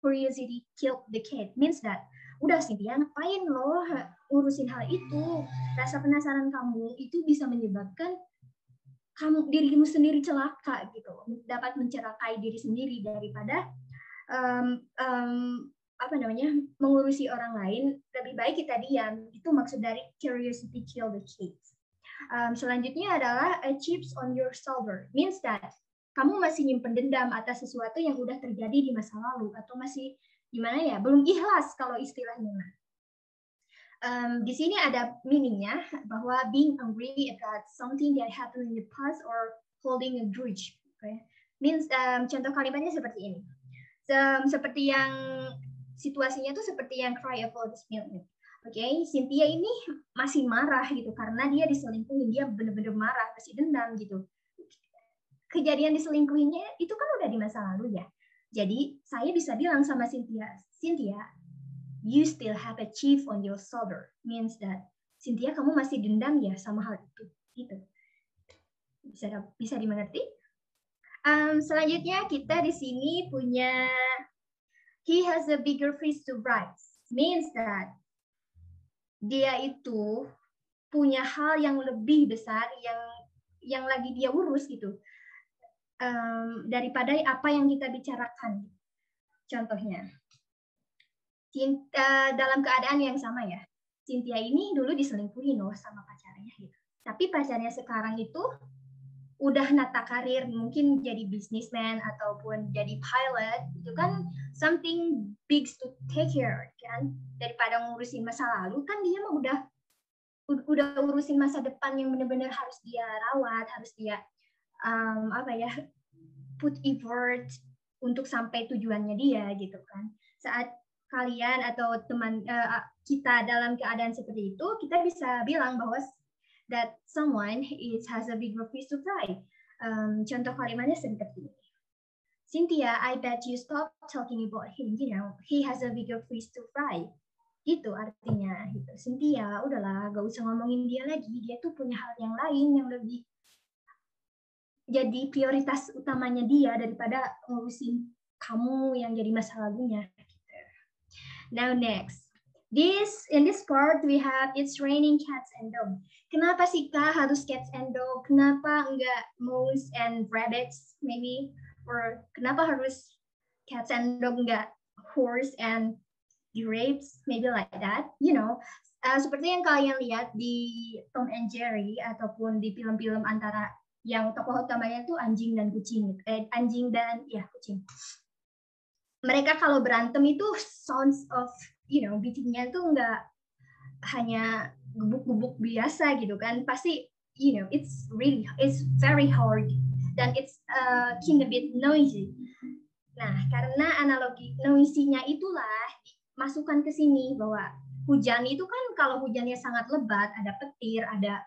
curiosity killed the cat. Means that udah Cynthia, ngapain lo ngurusin hal itu? Rasa penasaran kamu itu bisa menyebabkan dirimu sendiri celaka gitu, dapat mencelakai diri sendiri daripada mengurusi orang lain. Lebih baik kita diam. Itu maksud dari curiosity kill the case. Selanjutnya adalah a chips on your shoulder, means that kamu masih nyimpen dendam atas sesuatu yang udah terjadi di masa lalu, atau masih gimana ya, belum ikhlas kalau istilahnya. Di sini ada meaningnya bahwa being angry about something that happened in the past or holding a grudge. Okay? Means contoh kalimatnya seperti ini. Seperti yang situasinya tuh seperti yang cry about this milk. Okay? Cynthia ini masih marah gitu karena dia diselingkuhin, dia benar-benar marah, masih dendam gitu. Kejadian diselingkuhinnya itu kan udah di masa lalu ya. Jadi saya bisa bilang sama Cynthia, you still have a chip on your shoulder, means that Cynthia, kamu masih dendam ya sama hal itu, gitu. Bisa dimengerti? Selanjutnya kita di sini punya he has a bigger fish to fry, means that dia itu punya hal yang lebih besar yang lagi dia urus gitu, daripada apa yang kita bicarakan. Contohnya, dalam keadaan yang sama ya, Cynthia ini dulu diselingkuhin loh sama pacarnya gitu. Tapi pacarnya sekarang itu udah nata karir, mungkin jadi businessman ataupun jadi pilot, itu kan something big to take care kan, daripada ngurusin masa lalu. Kan dia mah udah urusin masa depan yang benar-benar harus dia rawat, harus dia put effort untuk sampai tujuannya dia gitu kan. Saat kalian atau teman kita dalam keadaan seperti itu, kita bisa bilang bahwa that someone has a bigger fish to fry. Contoh kalimatnya seperti ini. Cynthia, I bet you stop talking about him. You know, he has a bigger fish to fry. Gitu artinya. Gitu. Cynthia, udahlah, gak usah ngomongin dia lagi. Dia tuh punya hal yang lain yang lebih jadi prioritas utamanya dia daripada ngurusin kamu yang jadi masa lalunya. Now next, in this part we have it's raining cats and dogs. Kenapa sih Kak harus cats and dogs? Kenapa enggak mouse and rabbits maybe? Or kenapa harus cats and dogs enggak horse and grapes? Maybe like that, you know. Seperti yang kalian lihat di Tom and Jerry ataupun di film-film antara yang tokoh utamanya tuh anjing dan kucing, kucing. Mereka kalau berantem itu sounds of, you know, beatingnya tuh nggak hanya gebuk-gebuk biasa gitu kan, pasti, you know, it's very hard dan it's kind of bit noisy. Nah, karena analogi noisy-nya itulah masukkan ke sini bahwa hujan itu kan kalau hujannya sangat lebat, ada petir, ada,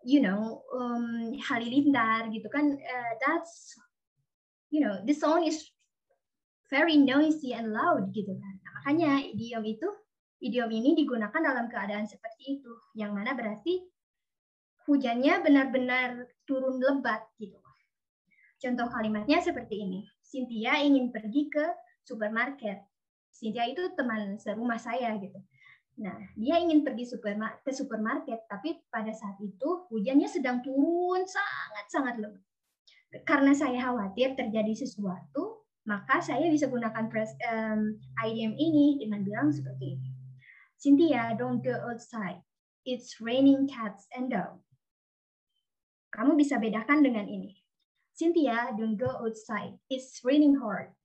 you know, halilintar gitu kan, that's, you know, the sound is very noisy and loud gitu kan. Nah, makanya idiom ini digunakan dalam keadaan seperti itu, yang mana berarti hujannya benar-benar turun lebat gitu. Contoh kalimatnya seperti ini. Cynthia ingin pergi ke supermarket. Cynthia itu teman serumah saya gitu. Nah, dia ingin pergi ke supermarket, tapi pada saat itu hujannya sedang turun sangat-sangat lebat. Karena saya khawatir terjadi sesuatu, maka saya bisa gunakan idiom ini dengan bilang seperti ini. Cynthia, don't go outside. It's raining cats and dogs. Kamu bisa bedakan dengan ini. Cynthia, don't go outside. It's raining hard.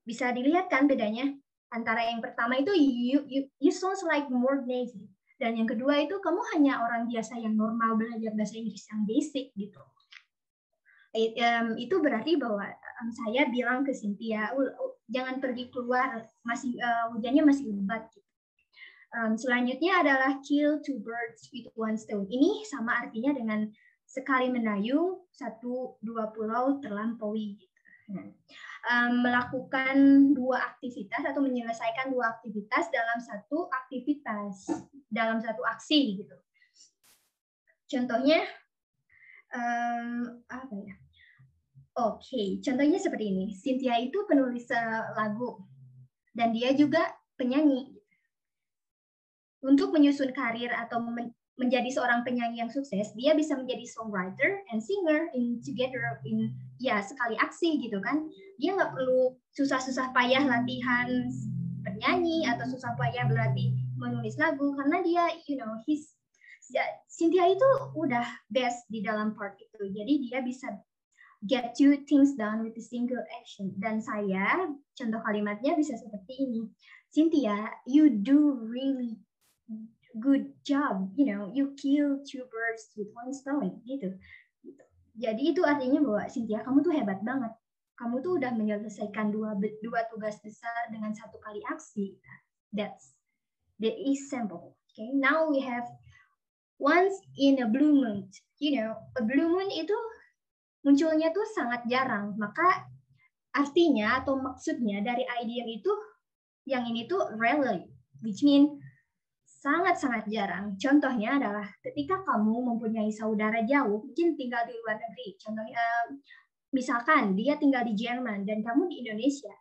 Bisa dilihat kan bedanya? Antara yang pertama itu you sounds like more native. Dan yang kedua itu kamu hanya orang biasa yang normal belajar bahasa Inggris yang basic gitu. Itu berarti bahwa saya bilang ke Cynthia, jangan pergi keluar, hujannya masih lebat. Gitu. Selanjutnya adalah kill two birds with one stone. Ini sama artinya dengan sekali mendayung, dua pulau terlampaui. Gitu. Melakukan dua aktivitas atau menyelesaikan dua aktivitas dalam satu aksi. Gitu. Contohnya, apa ya? Oke, contohnya seperti ini. Cynthia itu penulis lagu dan dia juga penyanyi. Untuk menyusun karir atau menjadi seorang penyanyi yang sukses, dia bisa menjadi songwriter and singer in together in sekali aksi gitu kan. Dia nggak perlu susah-susah payah latihan penyanyi atau susah payah berlatih menulis lagu karena dia Cynthia itu udah best di dalam part itu. Jadi dia bisa get two things done with a single action. Dan saya contoh kalimatnya bisa seperti ini. Cynthia, you do really good job, you kill two birds with one stone, gitu. Jadi itu artinya bahwa Cynthia, kamu tuh hebat banget. Kamu tuh udah menyelesaikan dua tugas besar dengan satu kali aksi. That's the example. Okay, now we have once in a blue moon. A blue moon itu munculnya tuh sangat jarang. Maka artinya atau maksudnya dari idiom itu, yang ini tuh rarely, which mean sangat-sangat jarang. Contohnya adalah ketika kamu mempunyai saudara jauh, mungkin tinggal di luar negeri. Contohnya, misalkan dia tinggal di Jerman dan kamu di Indonesia.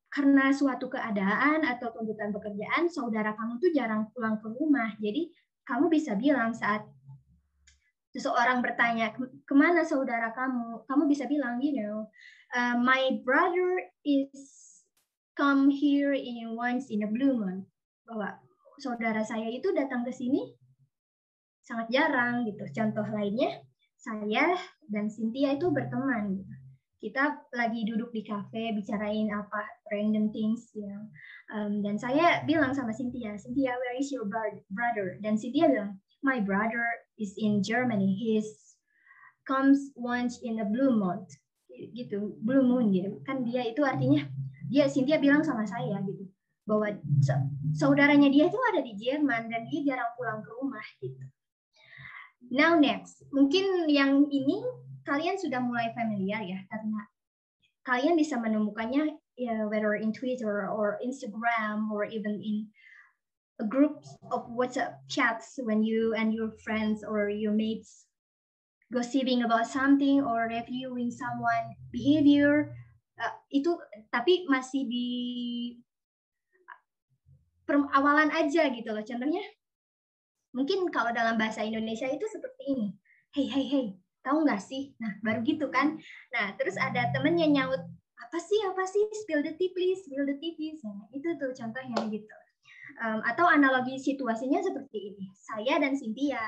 Karena suatu keadaan atau tuntutan pekerjaan, saudara kamu tuh jarang pulang ke rumah. Jadi kamu bisa bilang saat seseorang bertanya, kemana saudara kamu? Kamu bisa bilang, my brother is come here once in a blue moon. Bahwa saudara saya itu datang ke sini sangat jarang gitu. Contoh lainnya, saya dan Cynthia itu berteman gitu. Kita lagi duduk di kafe bicarain apa random things dan saya bilang sama Cynthia, where is your brother? Dan Cynthia bilang, my brother is in Germany. He comes once in a blue moon. Gitu, blue moon gitu. Kan dia itu artinya Cynthia bilang sama saya gitu bahwa saudaranya dia itu ada di Jerman dan dia jarang pulang ke rumah gitu. Now next, mungkin yang ini kalian sudah mulai familiar ya karena kalian bisa menemukannya whether in Twitter or Instagram or even in a group of WhatsApp chats when you and your friends or your mates gossiping about something or reviewing someone behavior. Itu tapi masih di awalan aja gitu loh. Contohnya, mungkin kalau dalam bahasa Indonesia itu seperti ini. Hey, tahu nggak sih? Nah, baru gitu kan. Nah, terus ada temennya nyaut, apa sih? Spill the tea please. Nah, itu tuh contohnya gitu. Atau analogi situasinya seperti ini. Saya dan Cynthia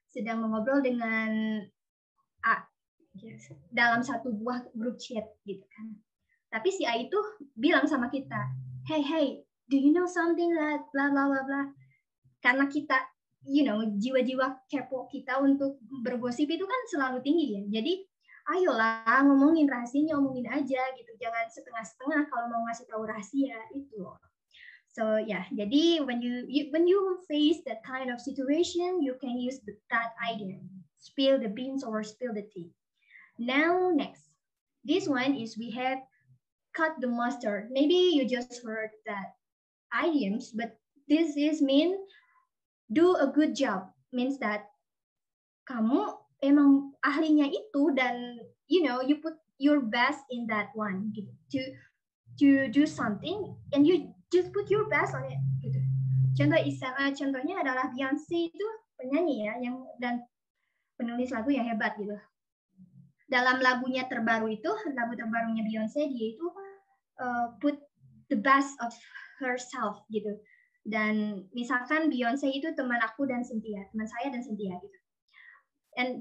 sedang mengobrol dengan A dalam satu buah grup chat gitu kan. Tapi si A itu bilang sama kita, hey, do you know something that blah blah blah blah. Karena kita, jiwa-jiwa kepo kita untuk bergosip itu kan selalu tinggi ya. Jadi, ayolah ngomongin rahasianya, omongin aja gitu. Jangan setengah-setengah kalau mau ngasih tahu rahasia itu. So jadi when you face that kind of situation, you can use that idea. Spill the beans or spill the tea. Now next, this one is we have cut the mustard. Maybe you just heard that idioms, but this is mean do a good job. Means that kamu emang ahlinya itu dan you put your best in that one gitu. To do something and you just put your best on it gitu. Contohnya adalah Beyonce itu penyanyi ya dan penulis lagu yang hebat gitu. Dalam lagunya terbaru itu, lagu terbarunya Beyonce, dia itu put the best of herself gitu. Dan misalkan Beyonce itu teman aku dan Cynthia, teman saya dan Cynthia gitu.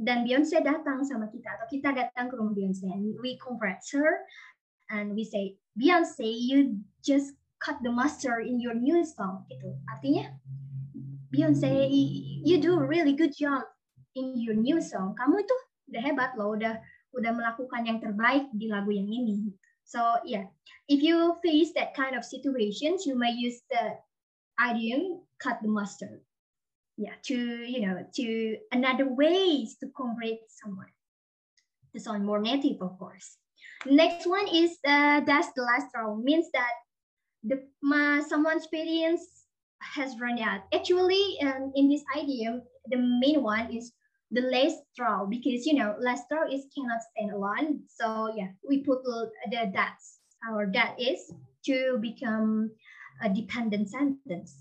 Dan Beyonce datang sama kita atau kita datang ke rumah Beyonce and we congrats her and we say, Beyonce, you just cut the mustard in your new song gitu. Artinya, Beyonce, you do a really good job in your new song. Kamu itu udah hebat loh, udah melakukan yang terbaik di lagu yang ini. So if you face that kind of situations, you may use the idiom cut the mustard. To another ways to convey someone to sound more native, of course. Next one is that's the last straw, means that someone's experience has run out. Actually, in this idiom, the main one is the last straw, because last straw is cannot stand alone. So we put the that's. Our that is to become a dependent sentence.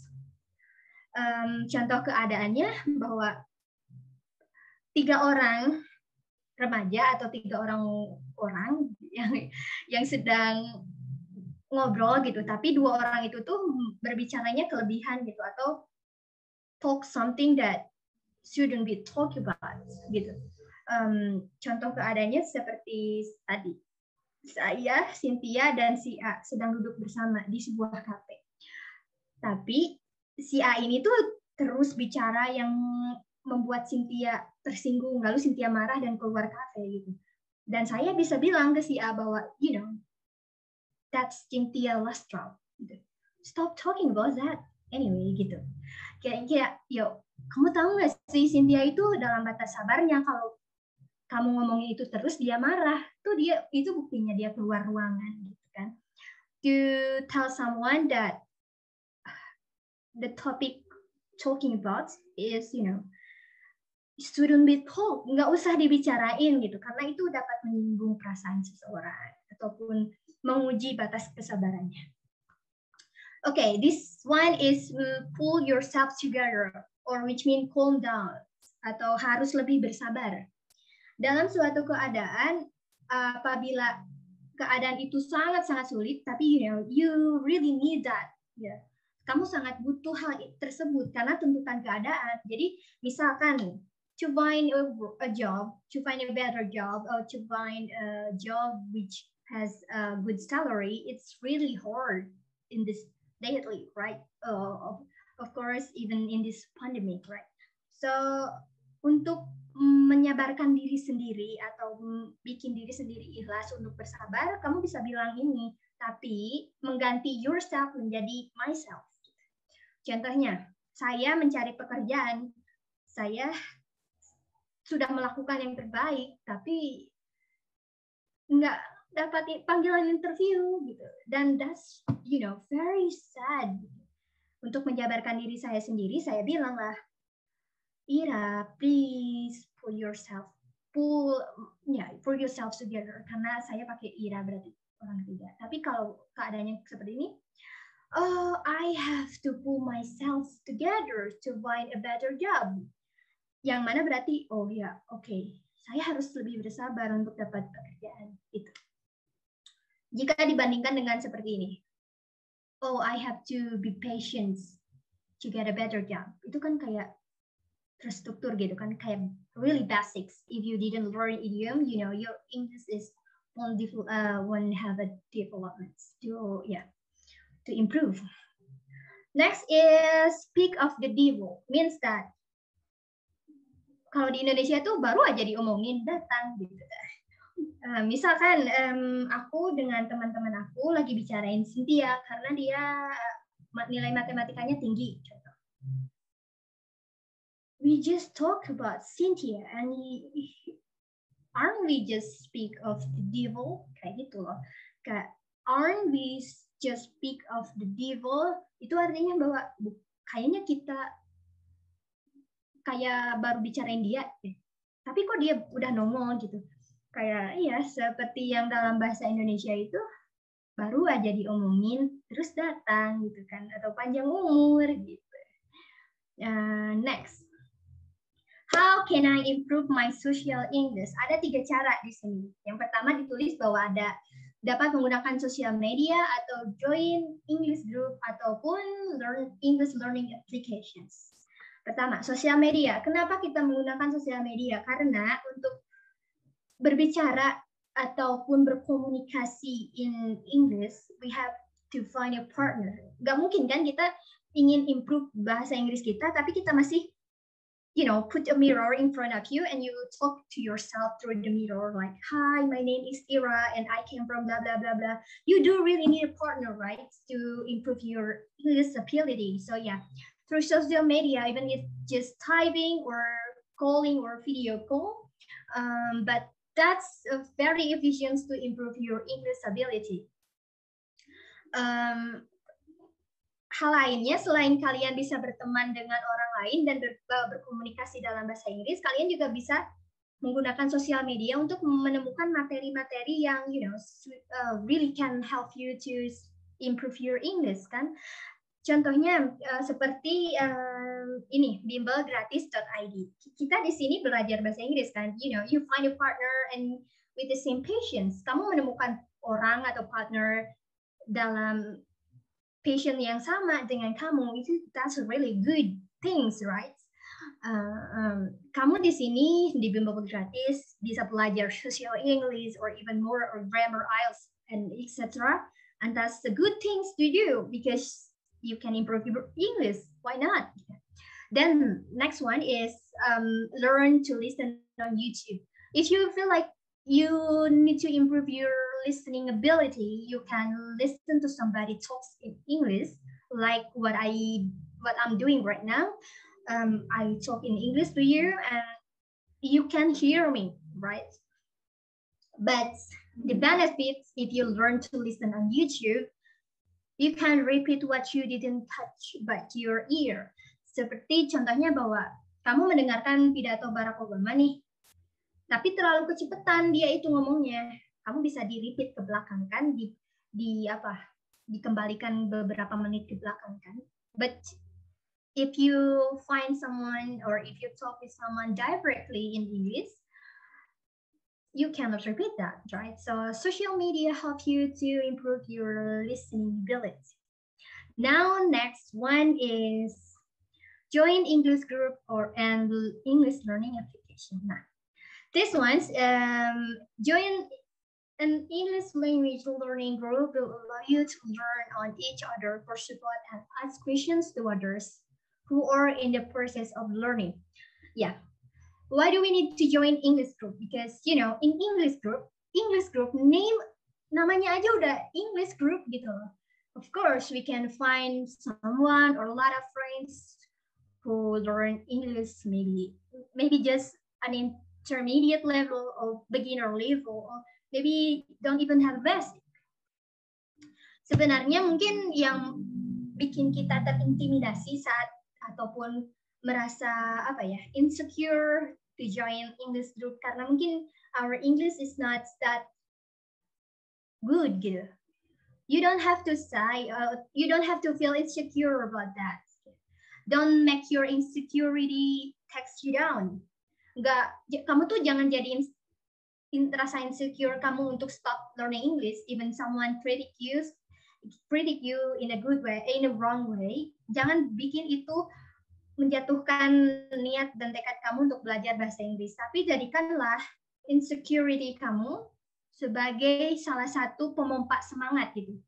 Contoh keadaannya bahwa 3 orang remaja atau 3 orang yang sedang ngobrol gitu, tapi 2 orang itu tuh berbicaranya kelebihan gitu, atau talk something that shouldn't be talked about gitu. Contoh keadaannya seperti tadi, saya, Cynthia, dan si A sedang duduk bersama di sebuah kafe. Tapi si A ini tuh terus bicara yang membuat Cynthia tersinggung, lalu Cynthia marah dan keluar kafe gitu. Dan saya bisa bilang ke si A bahwa, that's Cynthia Lastrell. Gitu. Stop talking about that. Anyway, gitu. Kayak, yuk, kamu tahu nggak sih, Cynthia itu dalam batas sabarnya, kalau kamu ngomongin itu terus dia marah, itu buktinya dia keluar ruangan gitu kan. To tell someone that the topic talking about is, shouldn't be told, nggak usah dibicarain gitu, karena itu dapat menyinggung perasaan seseorang ataupun menguji batas kesabarannya. Okay, this one is pull yourself together, or which mean calm down, atau harus lebih bersabar. Dalam suatu keadaan, apabila keadaan itu sangat-sangat sulit, tapi you really need that. Yeah. Kamu sangat butuh hal tersebut karena tuntutan keadaan. Jadi misalkan to find a job, to find a better job, or to find a job which has a good salary, it's really hard in this daily, right? Of course, even in this pandemic, right? So untuk menyabarkan diri sendiri atau bikin diri sendiri ikhlas untuk bersabar, kamu bisa bilang ini, tapi mengganti yourself menjadi myself. Contohnya, saya mencari pekerjaan, saya sudah melakukan yang terbaik, tapi nggak dapat panggilan interview gitu, dan that's very sad. Untuk menjabarkan diri saya sendiri, saya bilang lah, Ira, please pull yourself together, karena saya pakai Ira berarti orang ketiga. Tapi kalau keadaannya seperti ini, I have to pull myself together to find a better job. Yang mana berarti, saya harus lebih bersabar untuk dapat pekerjaan itu. Jika dibandingkan dengan seperti ini, I have to be patient to get a better job. Itu kan kayak terstruktur gitu kan, kayak really basics. If you didn't learn idiom, your English is won't have a development to improve. Next is speak of the devil, means that kalau di Indonesia tuh baru aja diomongin datang gitu. Misalkan aku dengan teman-teman aku lagi bicarain Cynthia karena dia nilai matematikanya tinggi. We just talk about Cynthia and aren't we just speak of the devil, kayak gitu loh. Kayak aren't we just speak of the devil, itu artinya bahwa kayaknya kita kayak baru bicarain dia, tapi kok dia udah nongol gitu. Kayak seperti yang dalam bahasa Indonesia itu baru aja diomongin terus datang gitu kan, atau panjang umur gitu. Next. How can I improve my social English? Ada 3 cara di sini. Yang pertama ditulis bahwa ada dapat menggunakan sosial media atau join English group ataupun learn English learning applications. Pertama, sosial media. Kenapa kita menggunakan sosial media? Karena untuk berbicara ataupun berkomunikasi in English, we have to find a partner. Gak mungkin kan kita ingin improve bahasa Inggris kita, tapi kita masih put a mirror in front of you and you talk to yourself through the mirror like, hi, my name is Ira and I came from blah, blah, blah, blah. You do really need a partner, right, to improve your English ability. So through social media, even if just typing or calling or video call, but that's very efficient to improve your English ability. Hal lainnya, selain kalian bisa berteman dengan orang lain dan berkomunikasi dalam bahasa Inggris, kalian juga bisa menggunakan sosial media untuk menemukan materi-materi yang really can help you to improve your English kan. Contohnya seperti ini bimbelgratis.id. Kita di sini belajar bahasa Inggris kan, you find a partner and with the same patience. Kamu menemukan orang atau partner dalam passion yang sama dengan kamu, that's really good things, right? Kamu di sini di bimbel gratis bisa belajar social English or even more or grammar, IELTS and etc. And that's the good things to do because you can improve your English. Why not? Then next one is learn to listen on YouTube. If you feel like you need to improve your listening ability, you can listen to somebody talks in English, like what I'm doing right now. I talk in English to you, and you can hear me, right? But the benefits, if you learn to listen on YouTube, you can repeat what you didn't touch but your ear. Seperti contohnya bahwa kamu mendengarkan pidato Barack Obama nih, tapi terlalu kecepatan dia itu ngomongnya, kamu bisa di-repeat ke belakang kan, dikembalikan beberapa menit ke belakang kan. But if you find someone or if you talk with someone directly in English, you cannot repeat that, right? So social media help you to improve your listening ability. Now, next one is join English group and English learning application. Nah, this one's join an English language learning group will allow you to learn on each other for support and ask questions to others who are in the process of learning. Yeah. Why do we need to join English group? Because, in English group name, namanya aja udah English group gitu. Of course, we can find someone or a lot of friends who learn English maybe just an intermediate level or beginner level, or maybe don't even have basic. Sebenarnya mungkin yang bikin kita terintimidasi saat ataupun merasa insecure to join English group karena mungkin our English is not that good gitu. You don't have to say, you don't have to feel insecure about that. Don't make your insecurity takes you down. Kamu tuh jangan jadi rasa insecure kamu untuk stop learning English even someone critic you in a good way, in a wrong way. Jangan bikin itu menjatuhkan niat dan tekad kamu untuk belajar bahasa Inggris. Tapi jadikanlah insecurity kamu sebagai salah satu pemompa semangat gitu.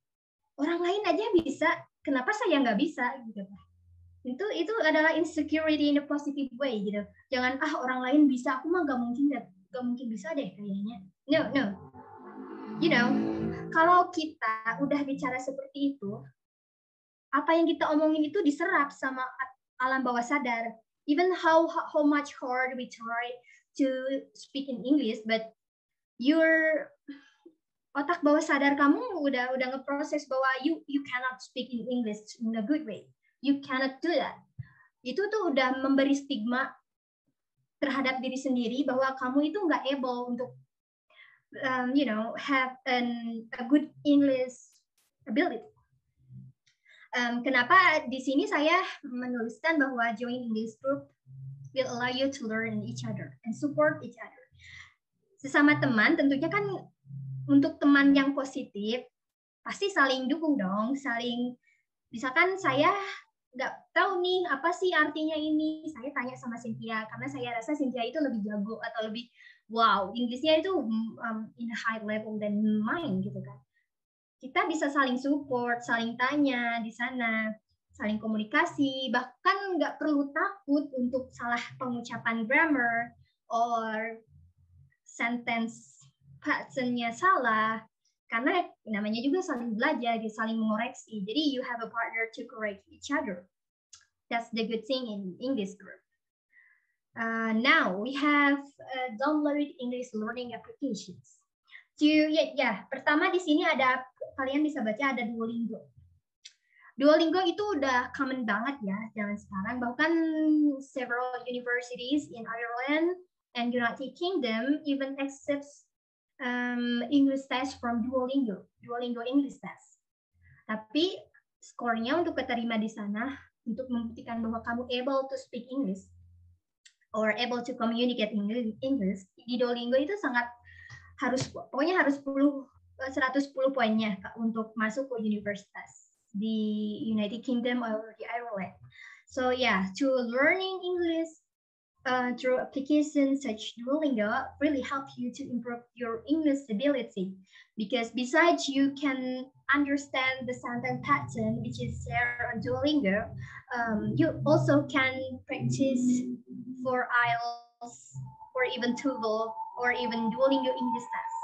Orang lain aja bisa, kenapa saya nggak bisa gitu. Itu adalah insecurity in a positive way gitu. Jangan orang lain bisa, aku mah nggak mungkin bisa deh kayaknya. No. Kalau kita udah bicara seperti itu, apa yang kita omongin itu diserap sama alam bawah sadar. Even how much hard we try to speak in English, but your otak bawah sadar kamu udah ngeproses bahwa you cannot speak in English in a good way. You cannot do that. Itu tuh udah memberi stigma terhadap diri sendiri bahwa kamu itu nggak able untuk have a good English ability. Kenapa di sini saya menuliskan bahwa join English group will allow you to learn each other and support each other. Sesama teman tentunya kan untuk teman yang positif pasti saling dukung dong, misalkan saya nggak tahu nih apa sih artinya ini, saya tanya sama Cynthia karena saya rasa Cynthia itu lebih jago atau lebih wow Inggrisnya itu in a high level than mine gitu kan. Kita bisa saling support, saling tanya di sana, saling komunikasi, bahkan nggak perlu takut untuk salah pengucapan grammar or sentence pattern-nya salah, karena namanya juga saling belajar, saling mengoreksi. Jadi you have a partner to correct each other. That's the good thing in English group. Now we have download English learning applications. Pertama di sini ada, kalian bisa baca ada Duolingo. Duolingo itu udah common banget ya zaman sekarang. Bahkan several universities in Ireland and United Kingdom even accepts English test from Duolingo English test. Tapi skornya untuk keterima di sana, untuk membuktikan bahwa kamu able to speak English or able to communicate English, di Duolingo itu sangat pokoknya harus 110 poinnya untuk masuk ke universitas di United Kingdom or di Ireland. So yeah, to learning English through applications such Duolingo really help you to improve your English ability, because besides you can understand the sentence pattern which is there on Duolingo, you also can practice for IELTS or even TOEFL or even Duolingo English test.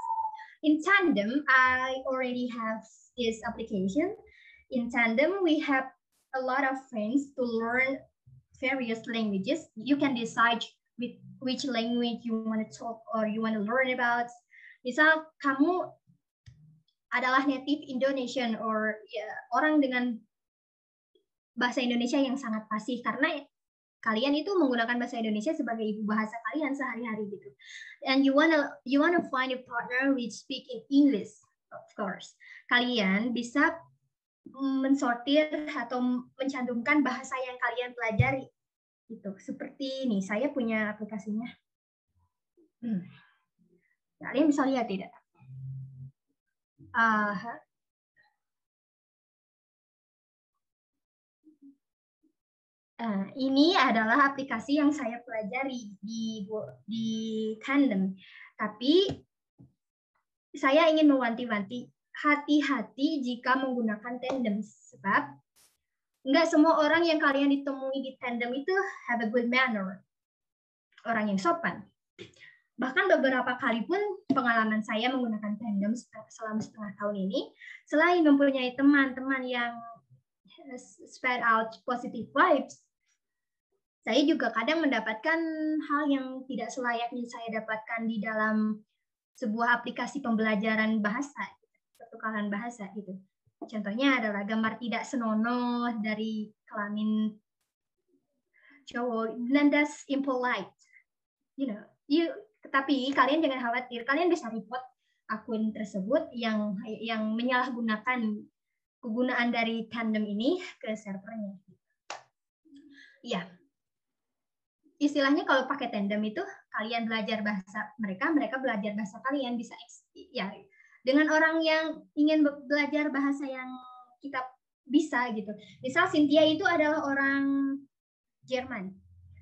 In Tandem, I already have this application. In Tandem, we have a lot of friends to learn various languages. You can decide with which language you want to talk or you want to learn about. Misal kamu adalah native Indonesian or orang dengan bahasa Indonesia yang sangat fasih, karena kalian itu menggunakan bahasa Indonesia sebagai ibu bahasa kalian sehari-hari gitu. And you wanna find a partner which speak in English, of course. Kalian bisa mensortir atau mencantumkan bahasa yang kalian pelajari. Gitu. Seperti ini, saya punya aplikasinya. Kalian bisa lihat tidak? Ini adalah aplikasi yang saya pelajari di Tandem. Tapi saya ingin mewanti-wanti, hati-hati jika menggunakan Tandem, sebab nggak semua orang yang kalian ditemui di Tandem itu have a good manner, orang yang sopan. Bahkan beberapa kali pun pengalaman saya menggunakan Tandem selama setengah tahun ini, selain mempunyai teman-teman yang spread out positive vibes, saya juga kadang mendapatkan hal yang tidak selayaknya saya dapatkan di dalam sebuah aplikasi pembelajaran bahasa, pertukaran bahasa gitu. Contohnya adalah gambar tidak senonoh dari kelamin cowok, dan that's impolite. Tapi kalian jangan khawatir, kalian bisa report akun tersebut yang menyalahgunakan kegunaan dari Tandem ini ke servernya. Ya, istilahnya kalau pakai Tandem itu kalian belajar bahasa mereka belajar bahasa kalian, bisa ya dengan orang yang ingin belajar bahasa yang kita bisa gitu. Misal Cynthia itu adalah orang Jerman,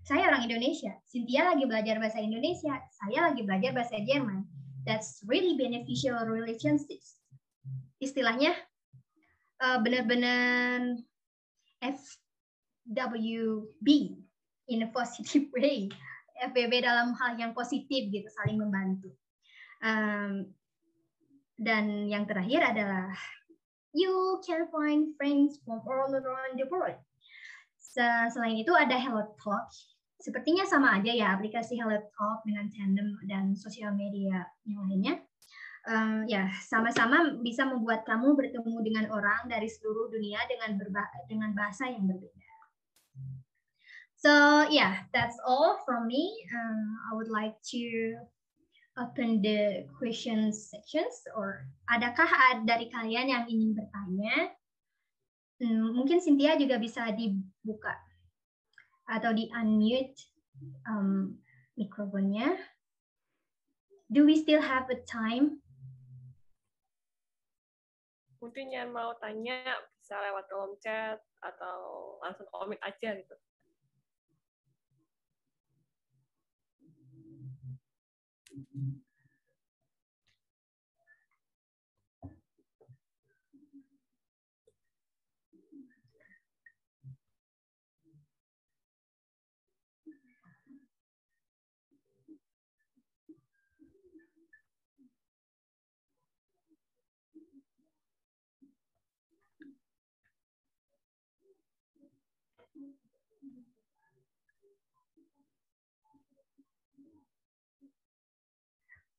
saya orang Indonesia. Cynthia lagi belajar bahasa Indonesia, saya lagi belajar bahasa Jerman. That's really beneficial relationships. Istilahnya benar-benar FWB in a positive way. FWB dalam hal yang positif gitu, saling membantu. Dan yang terakhir adalah you can find friends from all around the world. Selain itu ada HelloTalk. Sepertinya sama aja ya aplikasi HelloTalk dengan Tandem dan sosial media yang lainnya. Ya, sama-sama bisa membuat kamu bertemu dengan orang dari seluruh dunia dengan bahasa yang berbeda. So yeah, that's all from me. I would like to open the questions sections, or adakah dari kalian yang ingin bertanya? Mungkin Cynthia juga bisa dibuka atau di-unmute mikrofonnya. Do we still have a time? Mungkin yang mau tanya bisa lewat kolom chat atau langsung komit aja gitu.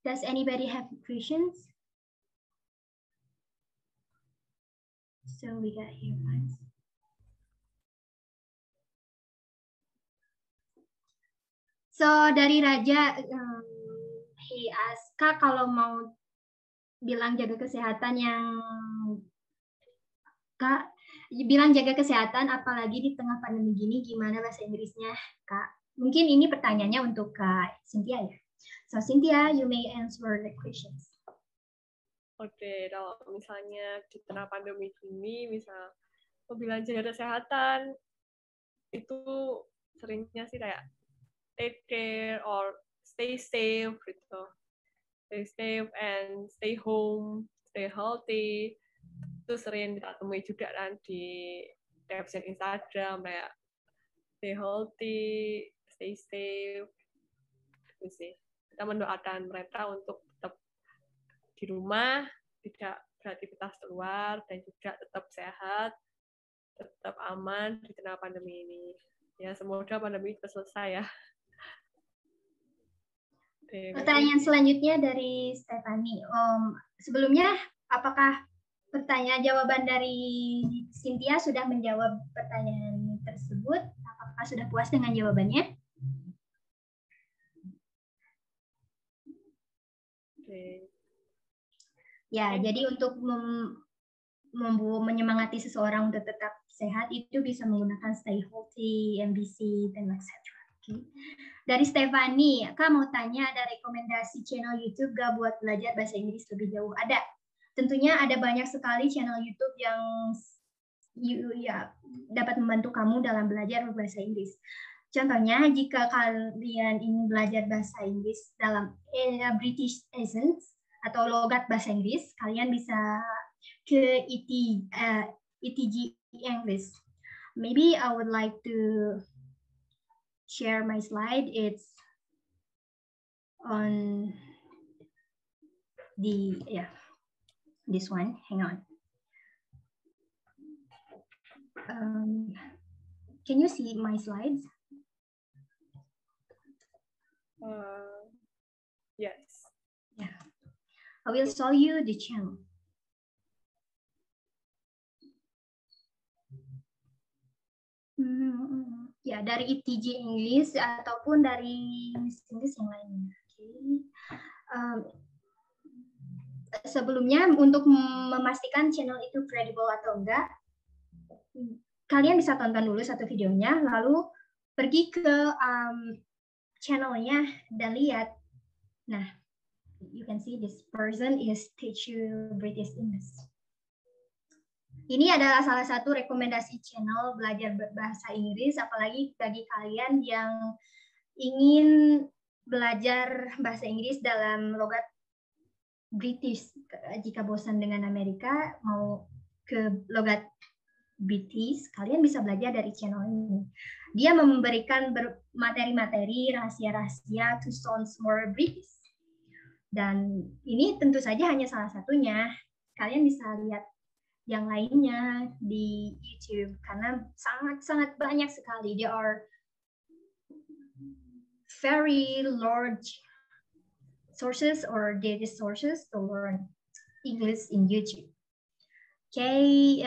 Does anybody have questions? So we got here once. So dari Raja, he asked, Kak, kalau mau bilang jaga kesehatan yang Kak, bilang jaga kesehatan, apalagi di tengah pandemi gini, gimana bahasa Inggrisnya, Kak? Mungkin ini pertanyaannya untuk Kak Cynthia ya. So Cynthia, you may answer the questions. Oke, kalau misalnya di tengah pandemi ini, misal bilang jaga kesehatan, itu seringnya sih kayak take care or stay safe gitu. Stay safe and stay home, stay healthy. Itu sering kita temui juga kan di caption Instagram kayak stay healthy, stay safe. Itu sih. Kita mendoakan mereka untuk tetap di rumah, tidak beraktivitas keluar, dan juga tetap sehat, tetap aman di tengah pandemi ini. Ya, semoga pandemi cepat selesai ya. Pertanyaan selanjutnya dari Stephanie. Sebelumnya, apakah jawaban dari Cynthia sudah menjawab pertanyaan tersebut? Apakah sudah puas dengan jawabannya? Oke. Ya, jadi untuk menyemangati seseorang untuk tetap sehat itu bisa menggunakan stay healthy, MBC, dan etc. Okay. Dari Stephanie, Kak mau tanya, ada rekomendasi channel YouTube gak buat belajar bahasa Inggris lebih jauh? Ada. Tentunya ada banyak sekali channel YouTube yang dapat membantu kamu dalam belajar bahasa Inggris. Contohnya, jika kalian ingin belajar bahasa Inggris dalam British accent atau logat bahasa Inggris, kalian bisa ke ETG English. Maybe I would like to share my slide. It's on this one. Hang on. Can you see my slides? Yes. Yeah. I will show you the channel. Ya, dari ETG English ataupun dari English yang lainnya. Sebelumnya, untuk memastikan channel itu credible atau enggak, kalian bisa tonton dulu satu videonya, lalu pergi ke channelnya dan lihat. Nah, you can see this person is teach you British English. Ini adalah salah satu rekomendasi channel belajar bahasa Inggris, apalagi bagi kalian yang ingin belajar bahasa Inggris dalam logat British. Jika bosan dengan Amerika, mau ke logat British, kalian bisa belajar dari channel ini. Dia memberikan materi-materi, rahasia-rahasia to sound more British. Dan ini tentu saja hanya salah satunya. Kalian bisa lihat yang lainnya di YouTube karena sangat-sangat banyak sekali. There are very large sources or data sources to learn English in YouTube. Okay,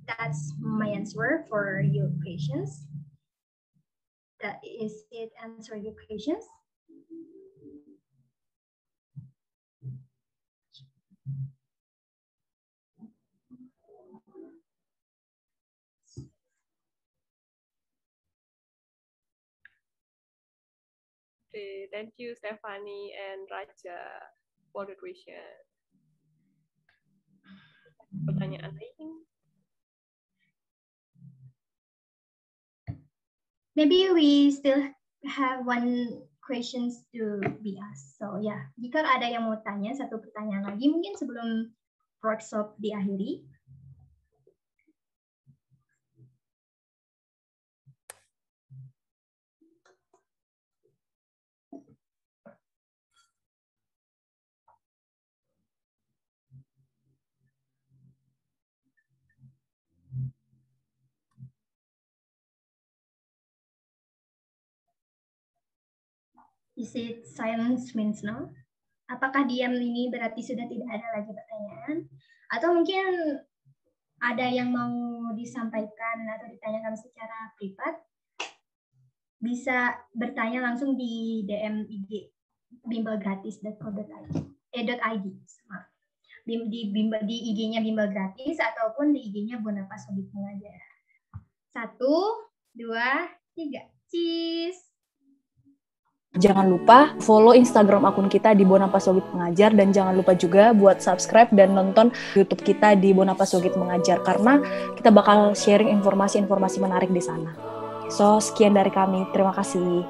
that's my answer for your questions. Is it answer your questions? Okay, thank you Stephanie and Raja for the question. Pertanyaan lain? Maybe we still have one questions to be asked. So yeah, jika ada yang mau tanya satu pertanyaan lagi, mungkin sebelum workshop diakhiri. Is it silence means no? Apakah diam ini berarti sudah tidak ada lagi pertanyaan? Atau mungkin ada yang mau disampaikan atau ditanyakan secara privat? Bisa bertanya langsung di DM IG bimbelgratis.co.id. di IG-nya Bimbel Gratis ataupun di IG-nya Bonapa Sobat Pengajar. 1, 2, 3, cheese! Jangan lupa follow Instagram akun kita di Bonapa Sogit Mengajar, dan jangan lupa juga buat subscribe dan nonton YouTube kita di Bonapa Sogit Mengajar, karena kita bakal sharing informasi-informasi menarik di sana. So, sekian dari kami. Terima kasih.